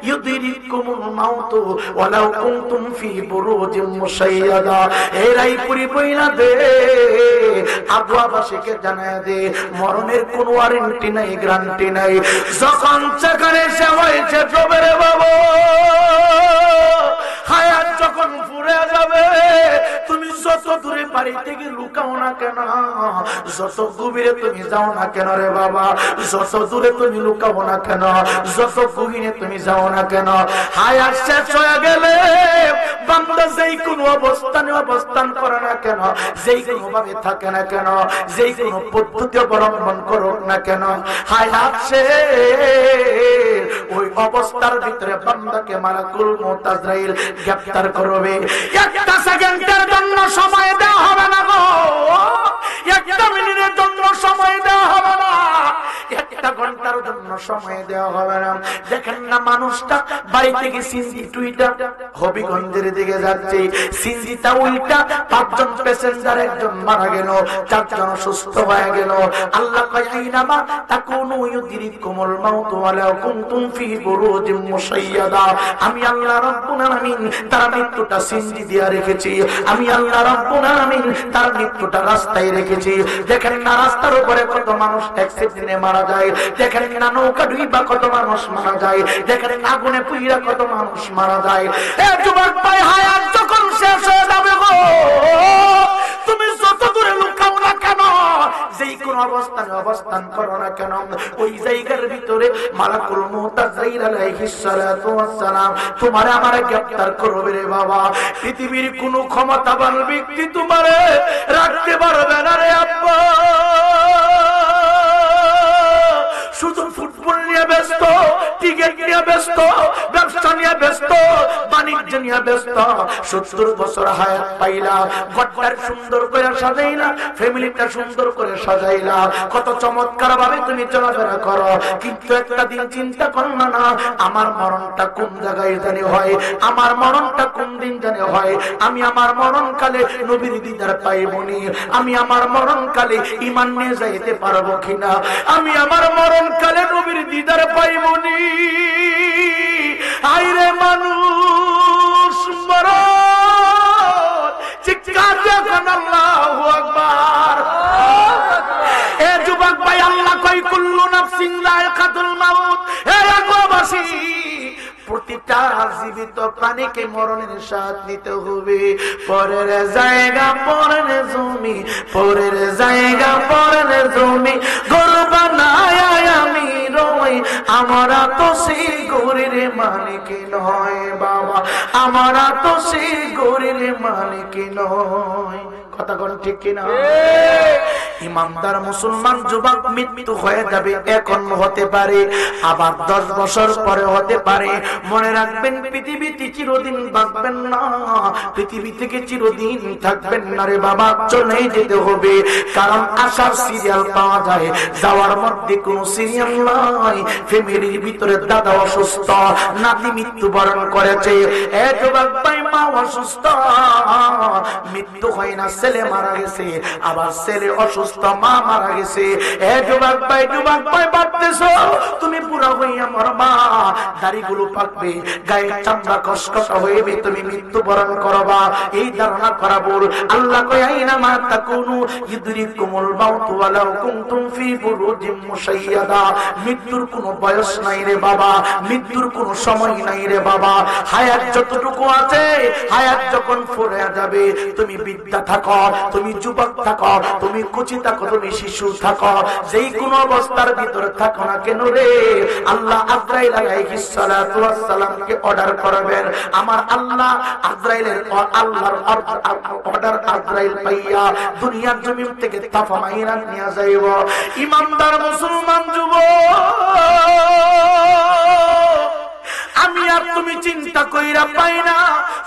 ইউদরিকুমুল মাউত ওয়ালাউ কুনতুম ফি বুরুজিম মুশাইয়াদা। এই রায়পুরি বইলা দে, আগুয়াবাসীকে জানায় দে, মরণের কোনো ওয়ারেন্টি নাই, গ্যারান্টি নাই। যখন সেখানে সে হয়েছে তবে রে বাবা, হায়াত যখন ফুরে যাবে, তুমি যত দূরে বাড়ি থেকে লুকাও না কেন, যত গভীরে তুমি যাও না কেন রে বাবা, যত দূরে তুমি লুকাও না কেন, যত গভীরে তুমি যাও না কেন, হায়াত শেষ হয়ে গেলে বান্দা যেই কোনো অবস্থানে অবস্থান করে না কেন, যেই কোনো ভাবে থাকে না কেন, যেই কোনো পদ্ধতি অবলম্বন করুক না কেন, হায়াত শেষ, ওই অবস্থার ভিতরে বান্দাকে মালাকুল মউত আজরাইল গ্রেফতার করবে। একটা সেকেন্ডের জন্য সময় দেওয়া হবে না গো, একটা মিনিটের জন্য সময় দেওয়া হবে না, একটা ঘন্টার জন্য সময় দেওয়া হবে না। দেখেন না মানুষটা বাড়ি থেকে সিনজি টুইটা হবিগঞ্জের দিকে যাচ্ছে, সিনজিটা উল্টা, 5 জন প্যাসেঞ্জার, 1 জন মারা গেল, 4 জন সুস্থ হয়ে গেল। আল্লাহ কয় আইনামা তাকুনু ইউদরিকুমুল মাউত ওয়ালাউ কুনতুম ফি বুরুজিম মুশাইয়াদা। আমি আল্লাহ রাব্বুল আলামিন তার মৃত্যুটা সিনজি দিয়া রেখেছি, আমি আল্লাহ রাব্বুল আলামিন তার মৃত্যুটা রাস্তায় রেখেছি। দেখেন না রাস্তার উপরে কত মানুষ অ্যাক্সিডেন্টে মারা যায়, দেখেন না নৌকা ডুইবা কত মানুষ মারা যায়, দেখেন আগুনে পুড়িয়া কত মানুষ মারা যায়। এ যুবক ভাই, হায়াত যখন শেষ হয়ে যাবে গো, তুমি যত দূরে লুকাও না কেন, যেই কোন অবস্থানে অবস্থান করো না কেন, ওই জায়গার ভিতরে মালাকুল মউত আজরাইল আলাইহিস সালাতু ওয়াস সালাম তোমারে আমারে গ্রেফতার করবে রে বাবা। পৃথিবীর কোন ক্ষমতাবান ব্যক্তি তোমারে রাখতে পারবে না রে আব্বা। শুধু ফুটবল নিয়ে ব্যস্ত, টিকেট নিয়ে ব্যস্ত, ব্যবসা নিয়ে ব্যস্ত, বাণিজ্য নিয়ে ব্যস্ত। 70 বছর হায়াত পাইলা, ঘরটা সুন্দর করে সাজাইলা, ফ্যামিলিটা সুন্দর করে সাজাইলা, কত চমৎকার ভাবে তুমি চলাফেরা করো, কিন্তু একটা দিন চিন্তা করো না, আমার মরণটা কোন জায়গায় জানি হয়, আমার মরণটা কোন দিন জানি হয়, আমি আমার মরণকালে নবীর দিদার পাইবনি, আমি আমার মরণকালে ঈমান নিয়ে যাইতে পারবো কিনা, আমি আমার মরণকালে নবীর দিদার পাইবনি। আইরে মানুষ মরণ, চিৎকার যখন আল্লাহু আকবার। এ যুবক ভাই, আল্লাহ কয় কুল্লু নাফসিন যায়কাতুল মাউত। হে আগুয়াবাসী, প্রতিটা জীবিত প্রাণীকে মরণের স্বাদ নিতে হবে। পরের জায়গা পরের জমি, পরের জায়গা পরের জমি, গরু বানায় আমি রই, আমরা তো সেই গরির মালিক নয় বাবা, আমরা তো সেই গরির মালিক নয়। কথা কোন ঠিক কিনা? ইমানদার মুসলমান যুবক মৃত্যু হয়ে যাবে, এখন হতে পারে, আবার 10 বছর পরে হতে পারে। মনে রাখবেন, পৃথিবীতে চিরদিন বাঁচবেন না, পৃথিবী থেকে চিরদিন থাকবেন না রে বাবা, চলে যেতে হবে। কারণ আসার সিরিয়াল পাওয়া যায়, যাওয়ার মধ্যে কোনো সিরিয়াল নাই। ফ্যামিলির ভিতরে দাদা অসুস্থ, নাতি মৃত্যুবরণ করেছে, এ যুবক ভাই মা অসুস্থ, মৃত্যু হয় না, ছেলে মারা গেছে, আবার ছেলে অসুস্থ, মা মারা গেছে। এ যুবক ভাই ভাবতেছো তুমি পুরা হইয়া মরবা, দাড়িগুলো পাকবে, গায়ের চামড়া কসকসা হইবে, তুমি মৃত্যুবরণ করবা, এই ধারণা করা ভুল। আল্লাহ কয় আইনামা তাকুনু ইউদরিকুমুল মাউত ওয়ালাউ কুনতুম ফি বুরুজিম মুশাইয়াদা। মৃত্যুর কোনো বয়স নাই রে বাবা, মৃত্যুর কোনো সময় নাই রে বাবা। হায়াত যতটুকু আছে, হায়াত যখন ফুরে যাবে, তুমি বিদ্যা থাকো, থাকো, তুমি যুবক থাকো, তুমি কুচি থাকো, তুমি শিশু থাকো, যেই কোন অবস্থার ভিতরে থাকো না কেন রে, আল্লাহ আজরাইল আলাইহিস সালাতু ওয়াস সালামকে অর্ডার করবেন। আমার আল্লাহ আজরাইলের আল্লাহর অর্ডার আজরাইল পাইয়া দুনিয়ার জমিন থেকে তাফা মাইরা নিয়ে যাইব। ইমানদার মুসলমান যুবক, আমি আর তুমি চিন্তা কইরা পাই না,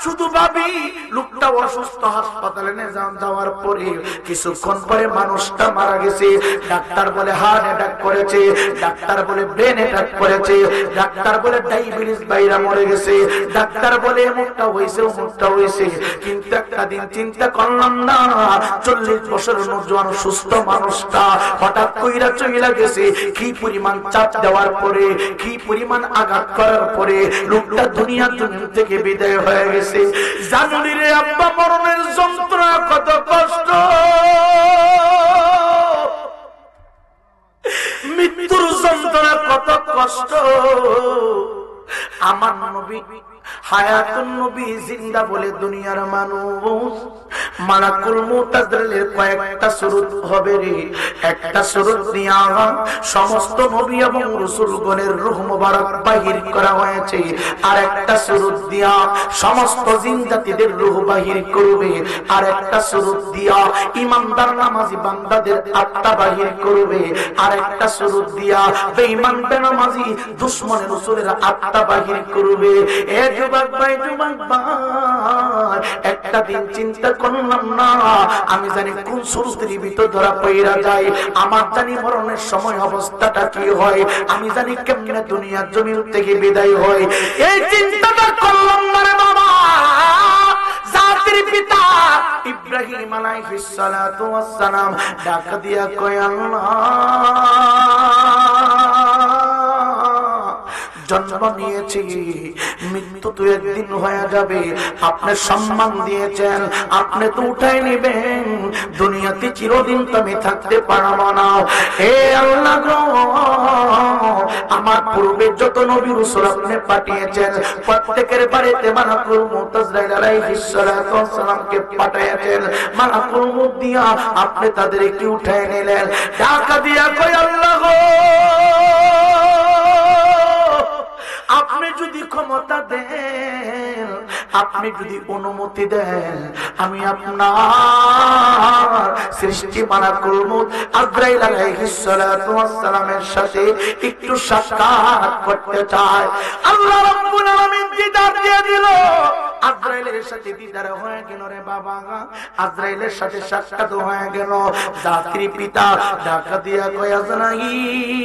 শুধু ভাবি লোকটা অসুস্থ, হাসপাতালে যাওয়ার পরে কিছুক্ষণ পরে মানুষটা মারা গেছে। ডাক্তার বলে হার্ট অ্যাটাক করেছে, ডাক্তার বলে ব্রেন অ্যাটাক করেছে, ডাক্তার বলে ডায়াবেটিস বাইরা মরে গেছে, ডাক্তার বলে এমনটা হয়েছে অমুকটা হয়েছে। কিন্তু একটা দিন চিন্তা করলাম না, 40 বছরের নওজোয়ান সুস্থ মানুষটা হঠাৎ কইরা চইলা গেছে। কি পরিমাণ চাপ দেওয়ার পরে, কি পরিমাণ আঘাত করার পরে লোকটা দুনিয়ার জমিন থেকে বিদায় হয়ে গেছে। জানুনি রে আব্বা, মরণের যন্ত্রণা কত কষ্ট, মৃত্যুর যন্ত্রণা কত কষ্ট। আমার নবী হায়াতুন নবী জিন্দা বলে দুনিয়ার মানুষ মালাকুল মউত আজরাইলের কয়েকটা সুরত হবে রে, একটা সুরত নিয়া সমস্ত নবী এবং রাসূলগণের রূহ মুবারক বাহির করা হয়েছে, আর একটা সুরত দিয়া সমস্ত জিন জাতিদের রূহ বাহির করবে, আর একটা সুরত দিয়া ঈমানদার নামাজি বান্দাদের আত্মা বাহির করবে, আর একটা সুরত দিয়া বেঈমান বেনামাজি দুশমনের রাসূলের আত্মা বাহির করবে। এ যুবক ভাই, যুবক ভাই, একটা দিন চিন্তা করলাম না, আমি জানি কোন সুরতের ভিতর ধরা পইরা যায়, আমার জানি মরণের সময় অবস্থাটা কি হয়, আমি জানি কেমনে দুনিয়ার জমিন থেকে বিদায় হয়। এই চিন্তাটা করলাম না রে বাবা। জাতির পিতা ইব্রাহিম আলাইহিস সালাতু ওয়াস সালাম ডাক দিয়া কয়, আল্লাহ জন্ম নিয়েছি, মৃত্যু তো একদিন হয়ে যাবে, আপনি সম্মান দিয়েছেন, আপনি তো উঠাই নেবেন, দুনিয়াতে চিরদিন তো আমি থাকতে পারবো না। হে আল্লাহ গো, আমার পূর্বে যত নবী রাসূল আপনি পাঠিয়েছেন প্রত্যেকের বাড়িতে মালাকুল মউত আজরাইল আলাইহিস সালাতু ওয়াস সালামকে পাঠিয়েছেন, মালাকুল মউত দিয়া আপনি তাদেরকে উঠাই নিলেন। ডাকা দিয়া কই, আল্লাহ গো, আপনি যদি ক্ষমতা দেন, আপনি যদি অনুমতি দেন, আমি আপনার সৃষ্টি মালাকুল মউত আজরাইল আলাইহিস সালাতু ওয়াস সালামের সাথে একটু সাক্ষাৎ করতে চাই। আল্লাহ রাব্বুল আলামিন দিদার দিয়ে দিল। আজরাইলের সাথে দিদার হয়ে গেল রে বাবা, আজরাইলের সাথে সাক্ষাৎ হয়ে গেল। জাতির পিতা ডাকা দিয়া কয়, আজরাইল,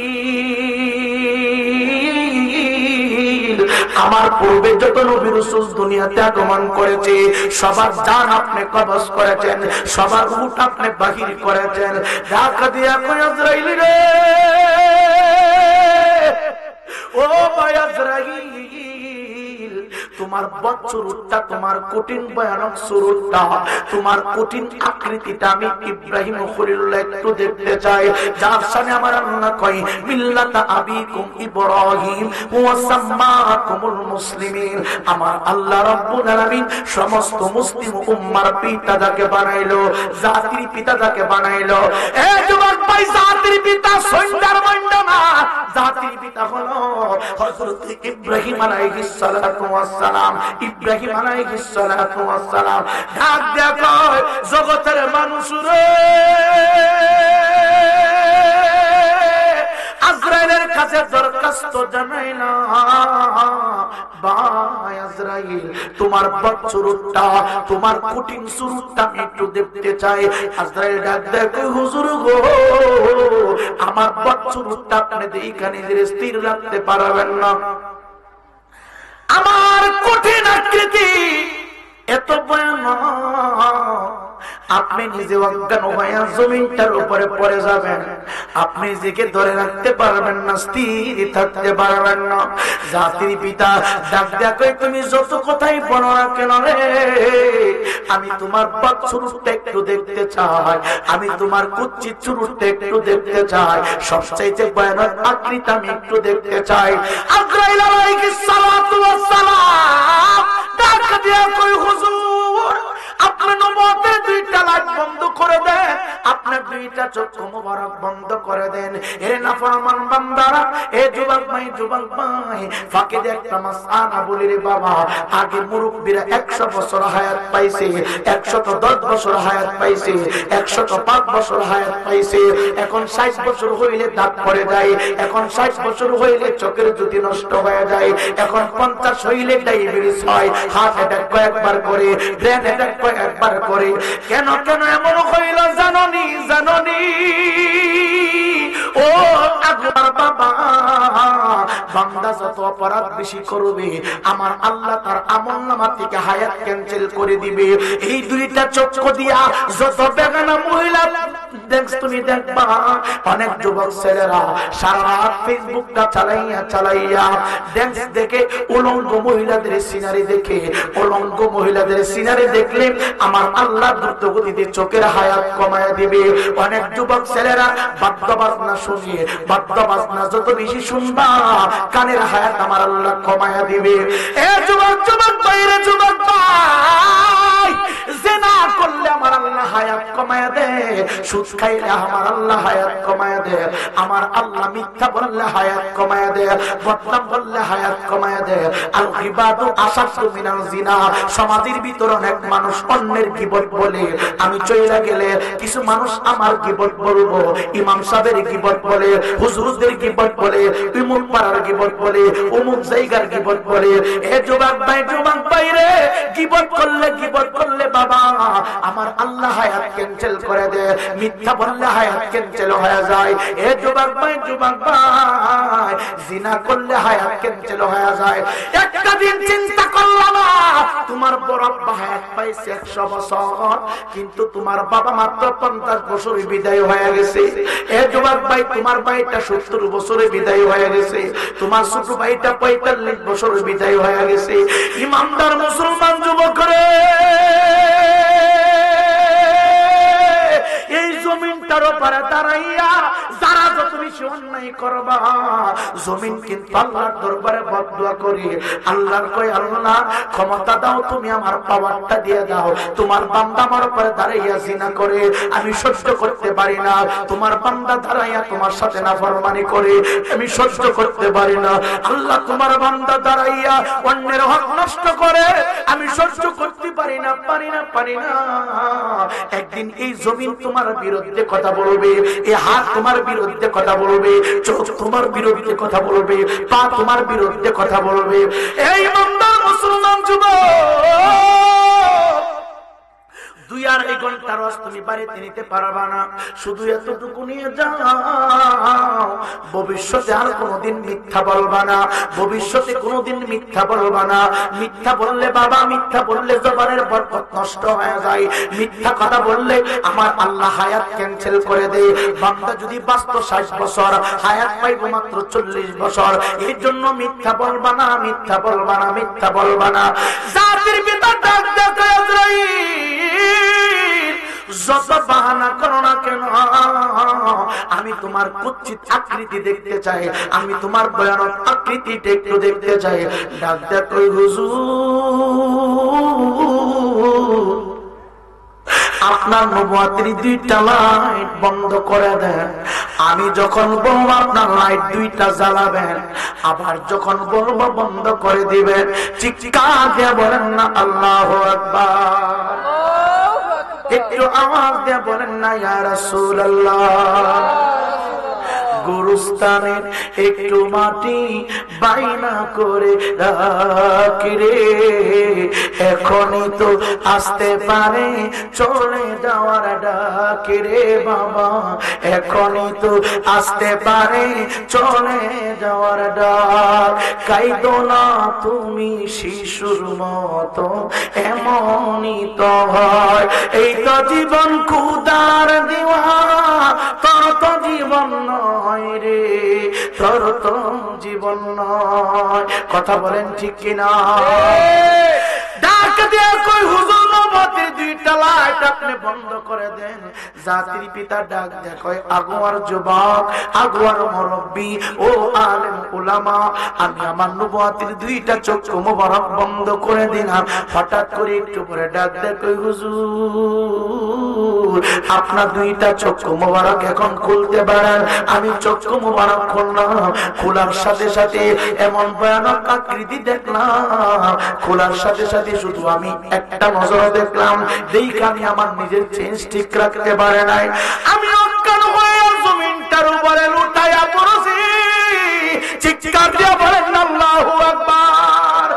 আমার পূর্বে যত নবী রাসূল দুনিয়াতে আগমন করেছে সবার জান আপনি কবজ করেছেন, সবার রূহ আপনি বাহির করেছেন। ডাকা দিয়া কয়, আজরাইল রে, ও ভাই আজরাইল, তোমার বৎসরটা, তোমার কঠিন ভয়ানক সুরটা, তোমার কঠিন আকৃতিটা আমি ইব্রাহিম খলিলুল্লাহ একটু দেখতে চাই, যার সামনে আমার আল্লাহ কয়, মিল্লাতা আবিকুম ইব্রাহিম ওয়া সাম্মাকুমুল মুসলিমিন। আমার আল্লাহ রাব্বুল আলামিন সমস্ত মুসলিম উম্মার পিতা যাকে বানাইলো, জাতির পিতা যাকে বানাইলো। এ যুবক ভাই, জাতির পিতা সন্ধ্যার মন্ডা না, জাতির পিতা হলো হযরত ইব্রাহিম আলাইহিস সালাতু ওয়াস সালাম। ইব্রাহিম আলাইহিস সালাতু ওয়াস সালাম ডাক দেয়া কয়, জগতের মানুষ রে, আজরাইলের কাছে দরখাস্ত জানাইলা, ভাই আজরাইল, তোমার বৎসরটা, তোমার কঠিন সুরটা আমি একটু দেখতে চাই। আজরাইল ডাক দেয়া কয়, হুজুর গো, আমার বৎসরটা আপনি এইখানে স্থির রাখতে পারবেন না, আমার কঠিন আকৃতি এত ভয়ানক, আপনি নিজে অজ্ঞান হয়ে জমিনটার উপরে পড়ে যাবেন, আপনি নিজেকে ধরে রাখতে পারবেন না, স্থির থাকতে পারবেন না। জাতির পিতা ডাক দেয়া কয়, তুমি যত কথাই বলো না কেন রে, আমি তোমার বৎসরটা একটু দেখতে চাই, আমি তোমার কুচ্ছিত চুরুটটা একটু দেখতে চাই, সবচাইতে ভয়ানক আকৃতি আমি একটু দেখতে চাই। আজরাইল আলাইহিস সালাতু ওয়াস সালাম ডাক দেয়া কয়, হুজুর, আপনি আপনি নবুয়তের দুইটা লাইট বন্ধ করে দেন, আপনার দুইটা চক্ষু মোবারক বন্ধ করে দেন। এ নাফরমান বান্দারা, এ যুবক ভাই ফাঁকে দিয়ে একটা মাসআলা বলি রে বাবা। আগে মুরব্বীরা 100 বছর হায়াত পাইছে, 110 বছর হায়াত পাইছে, 105 বছর হায়াত পাইছে। এখন 60 বছর হইলে দাঁত পড়ে যায়, এখন 60 বছর হইলে চোখের জ্যোতি নষ্ট হয়ে যায়, এখন 50 হইলে ডায়াবেটিস হয়, হার্ট অ্যাটাক কয়েকবার করে, ব্রেন অ্যাটাক কয়েকবার করে। কেন কেন এমন হইল জাননি? ও আল্লাহর বাবা, বান্দা যত অপরাধ বেশি করবে আমার আল্লাহ তার আমলনামা থেকে হায়াত ক্যান্সেল করে দিবে। এই দুইটা চক্ষু দিয়া যত বেগানা মহিলা তুমি দেখবা, অনেক যুবক ছেলেরা সারা রাত ফেসবুকটা চালাইয়া ড্যান্স দেখে, উলঙ্গ মহিলাদের সিনারি দেখে। উলঙ্গ মহিলাদের সিনারি দেখলে আমার আল্লাহ দ্রুত গতিতে চোখের হায়াত কমায় দিবে। অনেক যুবক ছেলেরা বাদ্য বাজনা শুনিয়ে, বাদ্য বাজনা যত বেশি শুনবা কানের হায়াত আমার আল্লাহ কমায়া দিবে। এ যুবক ভাইরে, যুবক ভাই, জিনা করলে আমার আল্লাহ হায়াত কমায়া দে, সুদ খাইলে আমার আল্লাহ হায়াত কমায়া দে, আমার আল্লাহ মিথ্যা বললে হায়াত কমায়া দে, বদনাম বললে হায়াত কমায়া দে। আল গীবাতু আশাদ্দু মিনাল জিনা। সমাজের ভিতর অনেক মানুষ অন্যের গীবত বলে, আমি চইলা গেলে কিছু মানুষ আমার গীবত বলবো, ইমাম সাহেবের গীবত বলে, হুজুরদের গীবত বলে, ইমাম পাড়ার গীবত বলে, অমুক জায়গার গীবত বলে। এ যুবক ভাই রে, গীবত করলে বাবা আমার আল্লাহ হায়াত ক্যান্সেল করে দে, মিথ্যা বললে হায়াত ক্যান্সেল হয়ে যায়। এ যুবক ভাই জিনা করলে হায়াত ক্যান্সেল হয়ে যায়। একটা দিন চিন্তা করলাম, তোমার বড় আব্বা হায়াত পাইছে 100 বছর, কিন্তু তোমার বাবা মাত্র 50 বছরে বিদায় হয়ে গেছে। এ যুবক ভাই, তোমার ভাইটা 70 বছরে বিদায় হয়ে গেছে, তোমার ছোট ভাইটা 45 বছরে বিদায় হয়ে গেছে। ইমানদার মুসলমান যুবক রে, এই জমিনটার উপরে দাঁড়াইয়া যারা যত বেশি অন্যায় করবা, জমিন কিন্তু আল্লাহর দরবারে বদদুয়া করি, আল্লাহর কই আল্লাহ ক্ষমতা দাও, তুমি আমার পাওয়ারটা দিয়ে দাও। তোমার বান্দা আমার উপরে দাঁড়াইয়া জিনা করে, আমি সহ্য করতে পারি না। তোমার বান্দা দাঁড়াইয়া তোমার সাথে নাফরমানি করে, আমি সহ্য করতে পারি না। আল্লাহ তোমার বান্দা দাঁড়াইয়া অন্যের হক নষ্ট করে, আমি সহ্য করতে পারি না। একদিন এই জমিন তোমার বিরুদ্ধে কথা বলবে, এই হাত তোমার বিরুদ্ধে কথা বলবে, চোখ তোমার বিরুদ্ধে কথা বলবে, পা তোমার বিরুদ্ধে কথা বলবে। এই ইমানদার মুসলমান যুবক, 2-2.5 ঘন্টা রস তুমি বাড়িতে নিতে পারবা না, শুধু এতটুকু নিয়ে যাও। ভবিষ্যতে আর কোনোদিন মিথ্যা বলবা না, ভবিষ্যতে কোনোদিন মিথ্যা বলবা না। মিথ্যা বললে বাবা, মিথ্যা বললে জবানের বরকত নষ্ট হয়ে যায়। মিথ্যা কথা বললে আমার আল্লাহ হায়াত ক্যান্সেল করে দেয়। বান্দা যদি বাঁচত 60 বছর, হায়াত পাইব মাত্র 40 বছর। এই জন্য মিথ্যা বলবা না, মিথ্যা বলবা না, মিথ্যা বলবা না। জাতির পিতা ডাক দেখে যত বাহানা করো না কেন, আমি তোমার কুৎসিত আকৃতি দেখতে চাই, আমি তোমার ভয়ানক আকৃতি একটু দেখতে চাই। ডাক দেখো হুজুর, আপনার নবুয়তের 2টা লাইট বন্ধ করে দেন। আমি যখন বলবো আপনার লাইট 2টা জ্বালাবেন, আবার যখন বলবো বন্ধ করে দিবেন। চিৎকার দিয়ে বলেন না আল্লাহু আকবার। একটু আওয়াজ দিয়ে বলেন না ইয়া রাসূলুল্লাহ। গুরুস্থানের একটু মাটি বাইনা করে রাখি রে, এখনই তো আসতে পারে চলে যাওয়ার ডাকি রে বাবা, এখনই তো আসতে পারে চলে যাওয়ার ডাক। কাইদো না তুমি শিশুর মতো, এমনই তো হয়। এই তো জীবন খুদার দেওয়া, তোর তো জীবন নয় রে, তোর তো জীবন নয়। কথা বলেন ঠিক কিনা? ডাক দিয়ে কই হুজুর নবুয়তের দুইটা লাইট আপনি বন্ধ করে দেন। জাতির পিতা ডাক দেখয়, আগুয়ার যুবক, আগুয়ার মুরব্বী, ও আলেম উলামা, আমি আমার নবুয়তের দুইটা চক্ষু মোবারক বন্ধ করে দিলাম। হঠাৎ করে একটু পরে ডাক দেখয়, হুজুর আপনার দুইটা চক্ষু মোবারক এখন খুলতে পারেন। আমি চক্ষু মোবারক খুললাম, খোলার সাথে সাথে এমন ভয়ানক আকৃতি দেখলাম, খোলার সাথে সাথে শুধু আমি একটা নজর দেখলাম, দেখে আমি আমার নিজের চেঞ্জ ঠিক রাখতে পারে নাই। আমি অজ্ঞান হয়ে জমিনটার উপরে লুটাইয়া পড়েছি। চিৎকার দিয়ে বলেন আল্লাহু আকবার।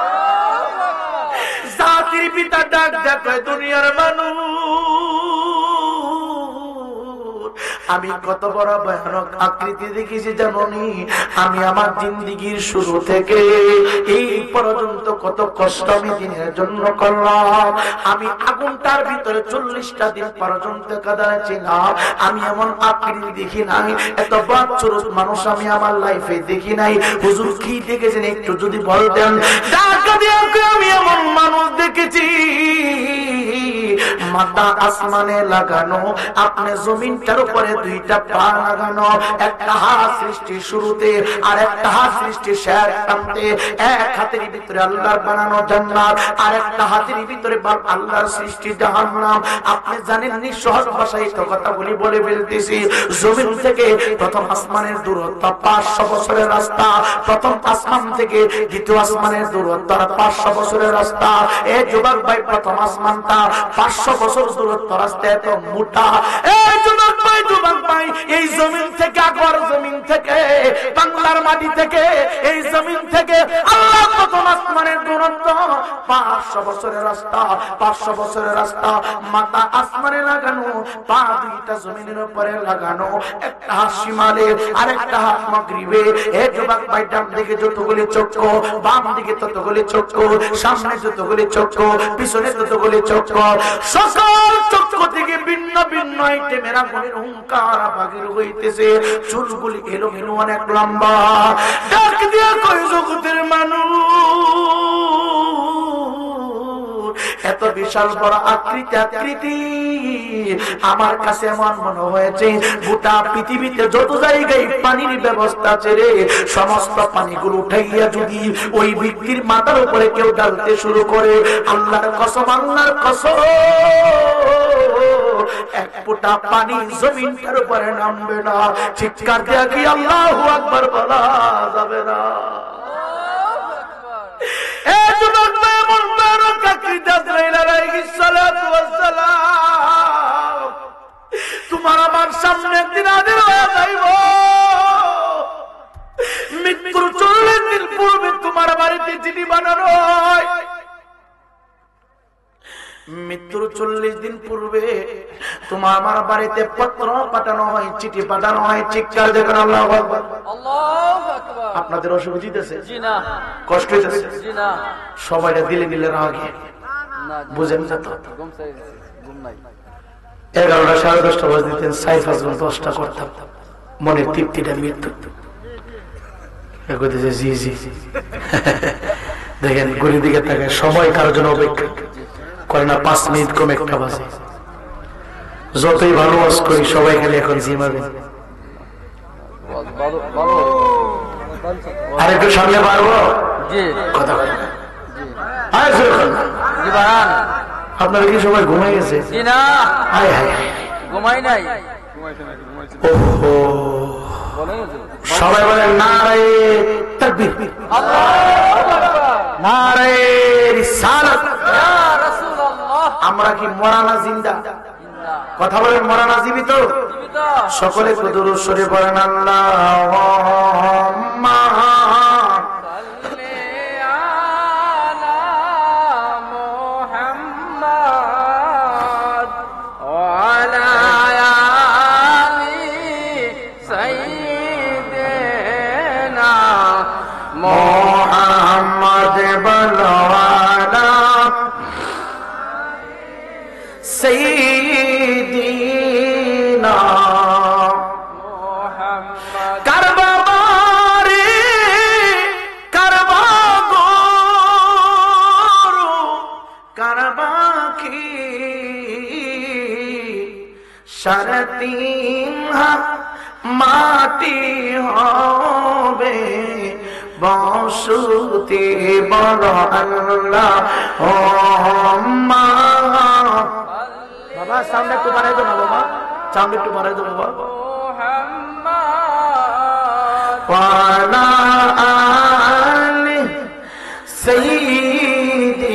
জাতির পিতা ডাক দেখে, দুনিয়ার মানুষ, আমি কত বড় ভয়ানক আকৃতি দেখেছি জানি? আমি আমার জিন্দেগির শুরু থেকে এই পর্যন্ত কত কষ্ট আমি দিনের জন্য করলাম। আমি আগুনটার ভিতরে 40টা দিন পর্যন্ত কাঁদাছিলাম। আমি এমন আকৃতি দেখি নাই, এত বাচ্চুর মানুষ আমি আমার লাইফে দেখি নাই। হুজুর কি দেখেছেন একটু যদি বলতেন। আমি এমন মানুষ দেখেছি মাথা আসমানে লাগানো, আপনি জমিনটার উপরে দুইটা পা লাগানো, একটা হাত সৃষ্টি শুরুতে আর একটা হাত সৃষ্টি শেষ প্রান্তে। এক হাতের ভিতরে আল্লাহর বানানো জান্নাত, আর একটা হাতের ভিতরে আল্লাহর সৃষ্টি জাহান্নাম। আপনি জানেন নি? সহজ ভাষায় তো কথা বলে ফেলতেছি। জমিন থেকে প্রথম আসমানের দূরত্ব 500 বছরের রাস্তা, প্রথম আসমান থেকে দ্বিতীয় আসমানের দূরত্ব 500 বছরের রাস্তা। এই যুবক ভাই, প্রথম আসমানটা 500 বছর দূরত্ব রাস্তা, এত মোটা। এই যুবক ভাই, এই জমিন থেকে, আগর জমিন থেকে, বাংলার মাটি থেকে, এই জমিন থেকে আল্লাহ প্রথম আসমানের দূরত্ব 500 বছরের রাস্তা, 500 বছরের রাস্তা। মাথা আসমানে লাগানো, পা দুইটা জমিনের উপরে লাগানো, একটা হাত শিমালে আর একটা হাত মাগরিবে। এই যুবক ভাই, ডান দিকে যতগুলি চক্ষু, বাম দিকে ততগুলি চক্ষু, সামনে যতগুলি চক্ষু, পিছনে ততগুলি চক্ষু, সকল চক্ষু থেকে ভিন্ন ভিন্ন আইটেমের আগুনের হুঙ্কার বাগির হইতেছে। চুলগুলি এলোমেলো, অনেক লম্বা। ডাক দিয়া কই, জগতের মানুষ, এত বিশাল বড় আকৃতি আমার কাছে এমন মনে হয়েছে গোটা পৃথিবীতে যত জায়গায় পানির ব্যবস্থা ছেড়ে সমস্ত পানিগুলো উঠাইয়া যদি ওই ব্যক্তির মাথার উপরে কেউ ঢালতে শুরু করে, আল্লাহর কসম, আল্লাহর কসম, এক ফোঁটা পানি জমিনটার উপরে নামবে না। চিৎকার দিয়া কি আল্লাহু আকবার বলা যাবে না? তোমার আমার সামনে দিন আদির হয়ে যাইব। মৃত্যুর 40 দিন পূর্বে তোমার বাড়িতে চিঠি বানানো হয়, মৃত্যুর 40 দিন পূর্বে তোমার আমার বাড়িতে পত্র পাঠানো হয়, চিঠি পাঠানো হয়। চিৎকার দেখেন আল্লাহু আকবার। আপনাদের অসুবিধা আছে? কষ্ট হইতেছে? সবাই দিলে রাগে বুঝেন না তো। 11টা 10:30 বাজে দিতেন, 10:30 করতাম, মনের তৃপ্তিটা মৃত্যু। জি জি দেখেন ঘুরির দিকে থাকে, সময় কারোর জন্য অপেক্ষা করে না। 5 মিনিট কম 1টা বাজে। যতই ভালো ওয়াজ করি সবাই খালি এখন জিমাবে। আর একটু সামনে পারবো কথা বলেন। আপনারা কি সবাই ঘুমাই গেছে? ঘুমাই নাই। ওহো, সবাই বলেন নারে তাকবীর, নারে রিসালাত। আমরা কি মরানা জিন্দা? কথা বলেন, মরানা জীবিত? সকলে দুরূদ শরীফ পড়েন। আল্লাহুম্মা সৈয়দিনা কারবা বারে কারবা গরু কারবা খি সাড়ে 3 হাত মাটি হবে বসতি বড় আল্লাহ ও মা। বাবা সাউন্ড একটু বাড়াই দাও না বাবা, সাউন্ড একটু বাড়াই দাও বাবা। ওয়ালা আলি সাইয়্যিদিনা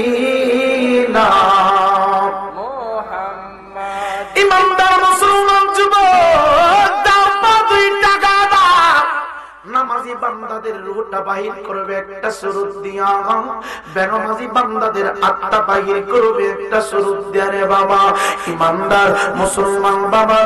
মুহাম্মদ। ইমানদার মুসলমান যুবক, দাও 2 টাকা দাও, নামাজি বান্দাদের রূহটা বাহির করবে একটা সুরত দিয়া, বেনামাজি বান্দাদের আত্মা বাহির করবে একটা সুরত দিয়া রে বাবা। ইমানদার মুসলমান বাবা,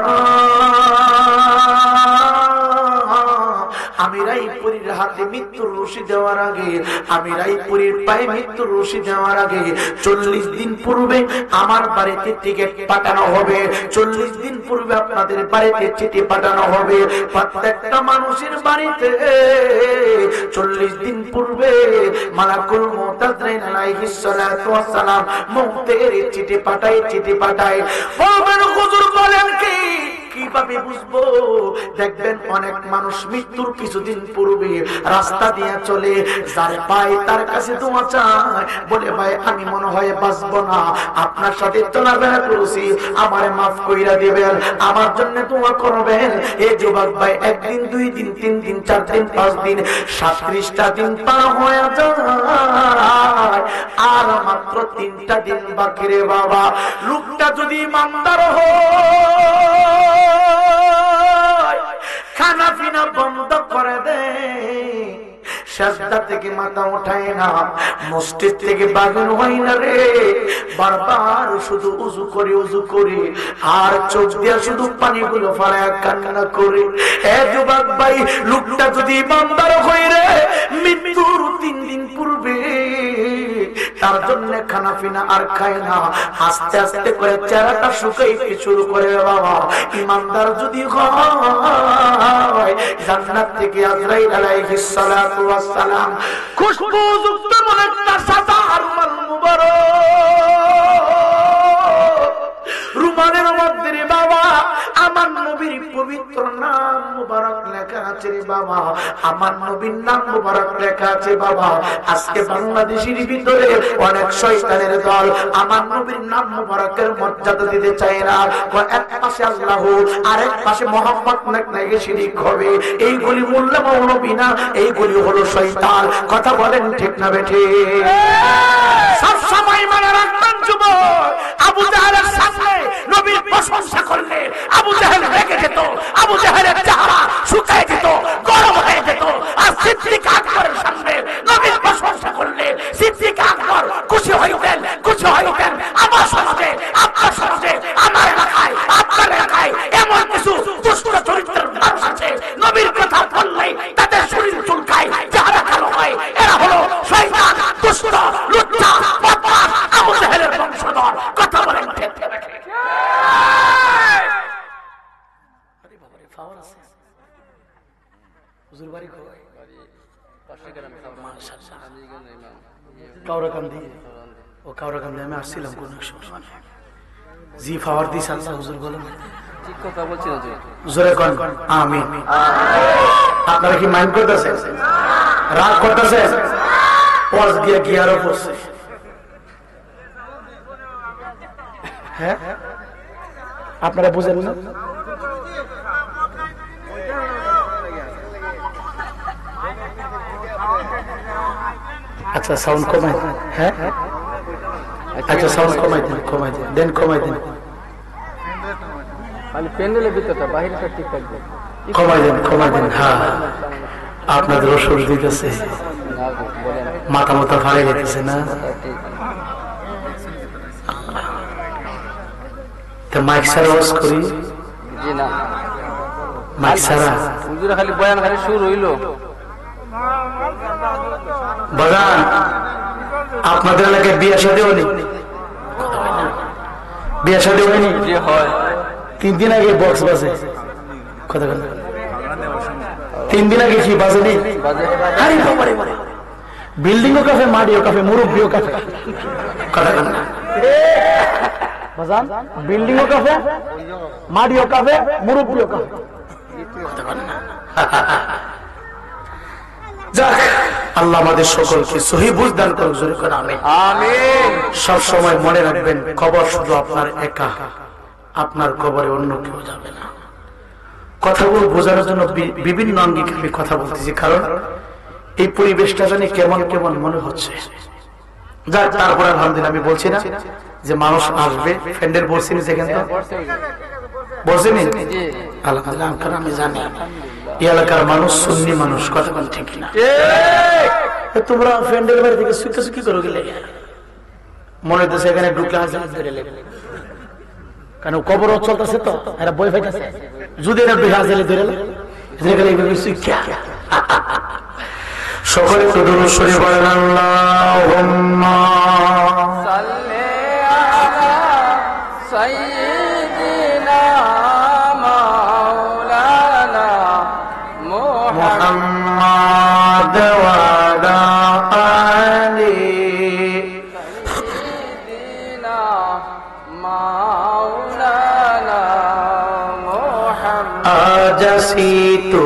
আমি রায়পুরীর হাতে মৃত্যুর রশি দেওয়ার আগে, আমি রায়পুরীর পায়ে মৃত্যুর রশি দেওয়ার আগে 40 দিন পূর্বে আমার বাড়িতে টিকিট পাঠানো হবে। 40 দিন পূর্বে আপনাদের বাড়িতে চিঠি পাঠানো হবে। প্রত্যেকটা মানুষের বাড়িতে 40 দিন পূর্বে মালাকুল মউত আজরাইল আলাইহিস সালাতু ওয়াস সালাম মউতের চিঠি পাঠায়। বলবেন হুজুর বলেন কি, কিভাবে বুঝবো? দেখবেন অনেক মানুষ মৃত্যুর কিছুদিন পূর্বে রাস্তা দিয়ে চলে, যার পায় তার কাছে দোয়া চায়, বলে ভাই আমি মনে হয় বাঁচবো না, আপনার সাথে চলাফেরা করেছি, আমারে মাফ কইরা দিবেন, আমার জন্য দোয়া করবেন। এই যুবক ভাই 1 দিন 2 দিন 3 দিন 4 দিন 5 দিন 37টা দিন পার হয়ে যায়, আর মাত্র 3টা দিন বাকি রে বাবা। লোকটা যদি ইমানদার হয়, খানা পিনা বন্ধ করে দে, সাজদা থেকে মাথা উঠায় না, মসজিদ থেকে বাগন হয় না রে, বারবার শুধু উযু করে আর চোখ দিয়া শুধু পানিগুলো ফাড়ায় কান্না করে। এ যুবক ভাই, লোকটা যদি ইমানদার হয় রে, মৃত্যুর 3 দিন পূর্বে তার জন্য খানা পিনা আর খায় না, আস্তে আস্তে করে চেহারাটা শুকাইতে শুরু করে বাবা। ইমানদার যদি হয়, জান্নাত থেকে আজরাইল আলাইহিস সালাতু ওয়াস সালাম খুশবুযুক্ত মনে একটা সাদা রুমাল মুবারক, রুমালের মধ্যে রে বাবা আমার নবীর পবিত্র নাম মুবারক লেখা আছে রে বাবা, আমার নবীর নাম মুবারক লেখা আছে বাবা। আজকে বাংলাদেশের ভিতরে অনেক শয়তানের দল আমার নবীর নাম মুবারকের মর্যাদা দিতে চায় না। এক পাশে আল্লাহ, আরেক পাশে মোহাম্মদ নাকি শিরিক হবে। এইগুলি মোল্লা মৌলবী না, এইগুলি হলো শয়তান। কথা বলেন ঠিক না বেঠে? সব সময় মনে রাখবেন যুবক, আবু জাহেলের সামনে নবীর প্রশংসা করলে আবু জাহেল রেগে যেত, আবু জাহেলের চেহারা শুকায় যেত, গরম হয়ে যেত। আর সিদ্দিক আকবরের সামনে নবীর প্রশংসা করলে সিদ্দিক আকবর খুশি হইতেন। আমার সমাজে, আপনার সমাজে, আমার এলাকায়, আপনার এলাকায় এমন কিছু দুষ্ট চরিত্রের মানুষ আছে, নবীর কথা বললেই তাদের শরীর চুলকায়, চেহারা কালো হয়। এরা হলো শয়তান, দুষ্ট, লুচ্চা, বদমাশ, আবু জাহেলের বংশধর। কথা বলেন ঠিক না? কাউরাকান্দি, ও কাউরাকান্দি আমি আসছিলাম কোন সময়, জি পাওয়ার দিস আল্লাহ হুজুর বলেন ঠিক কথা বলছি না জোরে কোন আমিন। আপনারা কি মাইন্ড করতেছেন, রাগ করতেছেন? পজ দিয়ে গিয়ারও পড়ছে, হ্যাঁ আপনারা বুঝেন না? আচ্ছা সাউন্ড কমাই, হ্যাঁ আচ্ছা সাউন্ড কমাই দেন কমাই দেন। খালি প্যান্ডেলের ভিতরটা, বাইরেটা ঠিক থাকবে, কমাই দেন। হ্যাঁ আপনাদের ওষুধ দিতেছে, মাথা মাথা ফাড়ে যেতেছে না? তো মাইক সারা ওয়াজ করি জি না, মাইক সারা হুজুর খালি বয়ান খালি শুরু হইলো। বাগান আপনাদের এলাকায় বিয়ে শাদী হয়নি? বিয়ে শাদী হয়নি? 3 দিন আগে বক্স বাজে, কথা বলেন 3 দিন আগে কি বাজেনি? বিল্ডিং ও কাফে, মাটিও কাফে, মুরব্বীও কাফে, কথা বলেন বাজান বিল্ডিংও কাফে, মাটিও কাফে, মুরব্বিও কাফে। আল্লাহ আমাদের সকলকে সহি বুঝ দান করুন, জোরে করে আমিন। আমিন। সব সময় মনে রাখবেন, কবর শুধু আপনার একা, আপনার কবরে অন্য কেউ যাবে না। কথাগুলো বোঝানোর জন্য বিভিন্ন আঙ্গিকে আমি কথা বলতেছি, কারণ এই পরিবেশটা জানি কেমন কেমন মনে হচ্ছে। যার তারপর আলহামদুলিল্লাহ আমি বলছি না যে মানুষ আসবে, ফ্রেন্ডের বলছি না সেখানে তো বলছি নি আলহামদুলিল্লাহ, কারণ আমি জানি এই এলাকার মানুষ সুন্নি মানুষ, কথা বল ঠিক না? তোমরা ফ্রেন্ডের বাড়ি থেকে সুখে সুখি করো গেলে মনে হইতেছে এখানে ঢুকলে হাজার ধরে লেগে, কারণ কবর চলতেছে তো এরা বই ফাইতেছে, যদি এরা দুই হাজারে ধরে সকলে তো দুরূদ শরীফ পড়েন, আল্লাহুম্মা সাল্লি আলা সাইয়্যিদিনা মাওলানা মুহাম্মাদ ওয়া আলা আলি সাইয়্যিদিনা মাওলানা মুহাম্মাদ। আজ আসিতু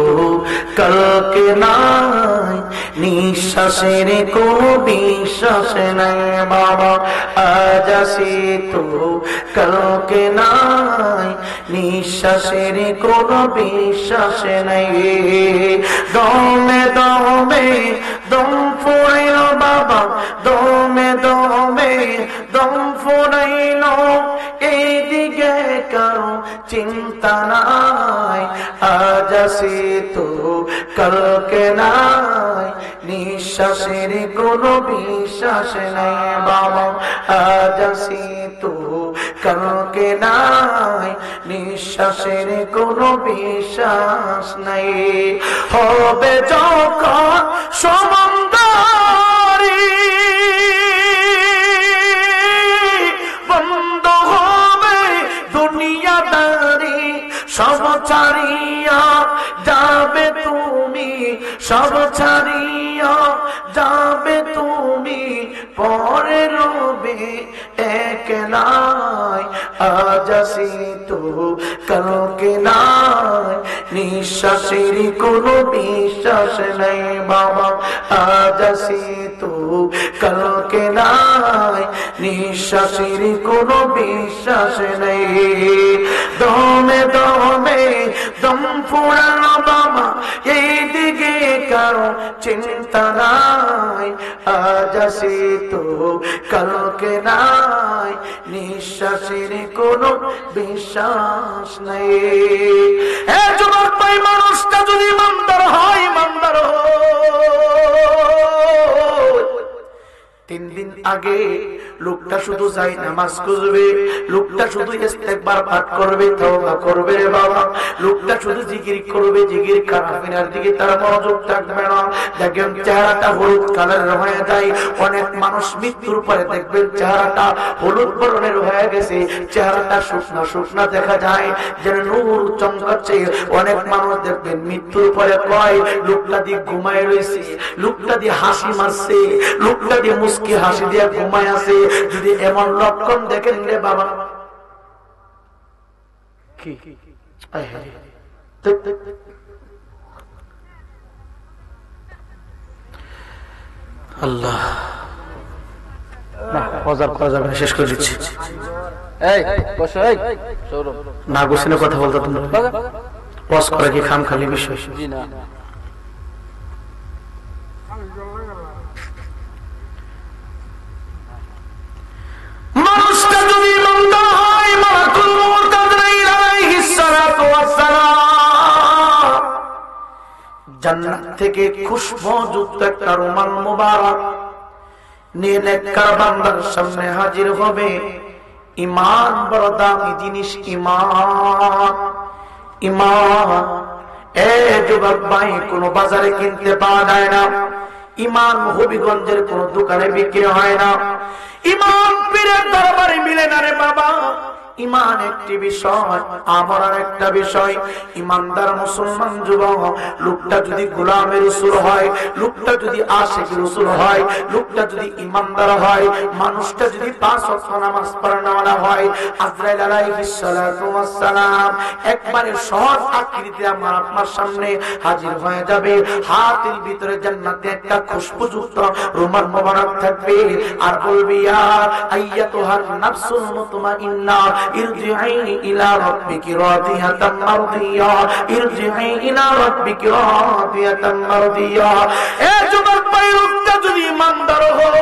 কালকে নাই, নিঃশ্বাসের কোনো বিশ্বাস নাই বাবা। আজ আসিতু কালকে নাই, নিঃশ্বাসের কোনো বিশ্বাস নাই। দমে দমে দম ফুরাইল বাবা, দমে দমে দম ফুরাইল, এইদিকে কারো চিন্তা নাই। আজ আসিতু কালকে নাই, নিঃশ্বাসের কোনো বিশ্বাস নাই বাবা। আজ আসিতু কালকে নাই, নিঃশ্বাসের কোনো বিশ্বাস নাই। হবে যখন সমন্দারি, বন্ধ হবে দুনিয়াদারি, সব ছাড়িয়া যাবে তুমি, সব ছাড়িয়া যাবে তুমি, পরে রবে একলাই। আজ আসিতু কালকে নাই, নিঃশ্বাসের কোনো বিশ্বাস নাই বাবা। আজ আসিতু কালকে নাই, নিঃশ্বাসের কোনো বিশ্বাস নাই। দমে দমে দম ফুরানো বাবা, এইদিকে কারো চিন্তা নাই। আজ আসিতু কালকে নাই, নিঃশ্বাসের কোনো বিশ্বাস নাই। এ যুবক ভাই, মানুষটা যদি ইমানদার হয়, ইমানদার তিন দিন আগে লোকটা শুধু যাই নামাজ খুঁজবে, লোকটা শুধু ইস্তেগফার পাঠ করবে, তওবা করবে রে বাবা, লোকটা শুধু জিকির করবে, জিকির কারাফিনার দিকে তার মনোযোগ থাকবে না। দেখেন চেহারাটা হলুদ কালারের হয়ে যায়। অনেক মানুষ মৃত্যুর পরে দেখবেন চেহারাটা হলুদ বর্ণের হয়ে গেছে, চেহারাটা শুকনা শুকনা দেখা যায়, যেন নূর চমকাচ্ছে। অনেক মানুষ দেখবেন মৃত্যুর পরে কয় লোকটা দিয়ে ঘুমায় রয়েছে, লোকটা দিয়ে হাসি মারছে, লোকটা দিয়ে মুস্কি হাসি দিয়ে ঘুমায় আছে। যদি এমন লক্ষণ দেখেন রে বাবা, কি আল্লাহ শেষ করে দিচ্ছি। না গোসিনে কথা বলতো তোমরা, পজ করে কি খাম খালি বিষয়? মানুষটা যদি ইমানদার হয়, মালাকুল মউত আজরাইল আলাইহিস সালাতু ওয়াস সালাম জান্নাত থেকে খুশবুযুক্ত একটা রুমাল মুবারক নিয়ে নেককার বান্দার সামনে হাজির হবে। ঈমান বড় দামি জিনিস, ঈমান। ঈমান এ যুবক ভাই, কোন বাজারে কিনতে পাওয়া যায় না। ঈমান হবিগঞ্জের কোন দোকানে বিক্রি হয় না। ঈমান পীরের দরবারে মিলে না রে বাবা। ইমান একটি বিষয়, আমল আর একটা বিষয়। ইমানদার মুসলমান যুবক লোকটা যদি গোলামের রাসূল হয়, লোকটা যদি আশিক রাসূল হয়, লোকটা যদি ইমানদার হয়, মানুষটা যদি 5 ওয়াক্ত নামাজ পড়ানোওয়ালা হয়, আজরাইল আলাইহিস সালাতু ওয়াস সালাম একবারে সহজ আকৃতিতে আমার আপনার সামনে হাজির হয়ে যাবে। হাতের ভিতরে জান্নাতে একটা খুশবুযুক্ত রুমাল মোবারক থাকবে আর বলবে, ইয়া আইয়াতুহান নাফসুল মুতমাইন্না ইরজিই ইলা রাব্বিকি রাদিয়াতাম মারদিয়া, ইরজিই ইলা রাব্বিকি রাদিয়াতাম মারদিয়া। এ যুবক ভাই, লোকটা যদি ইমানদার হয়,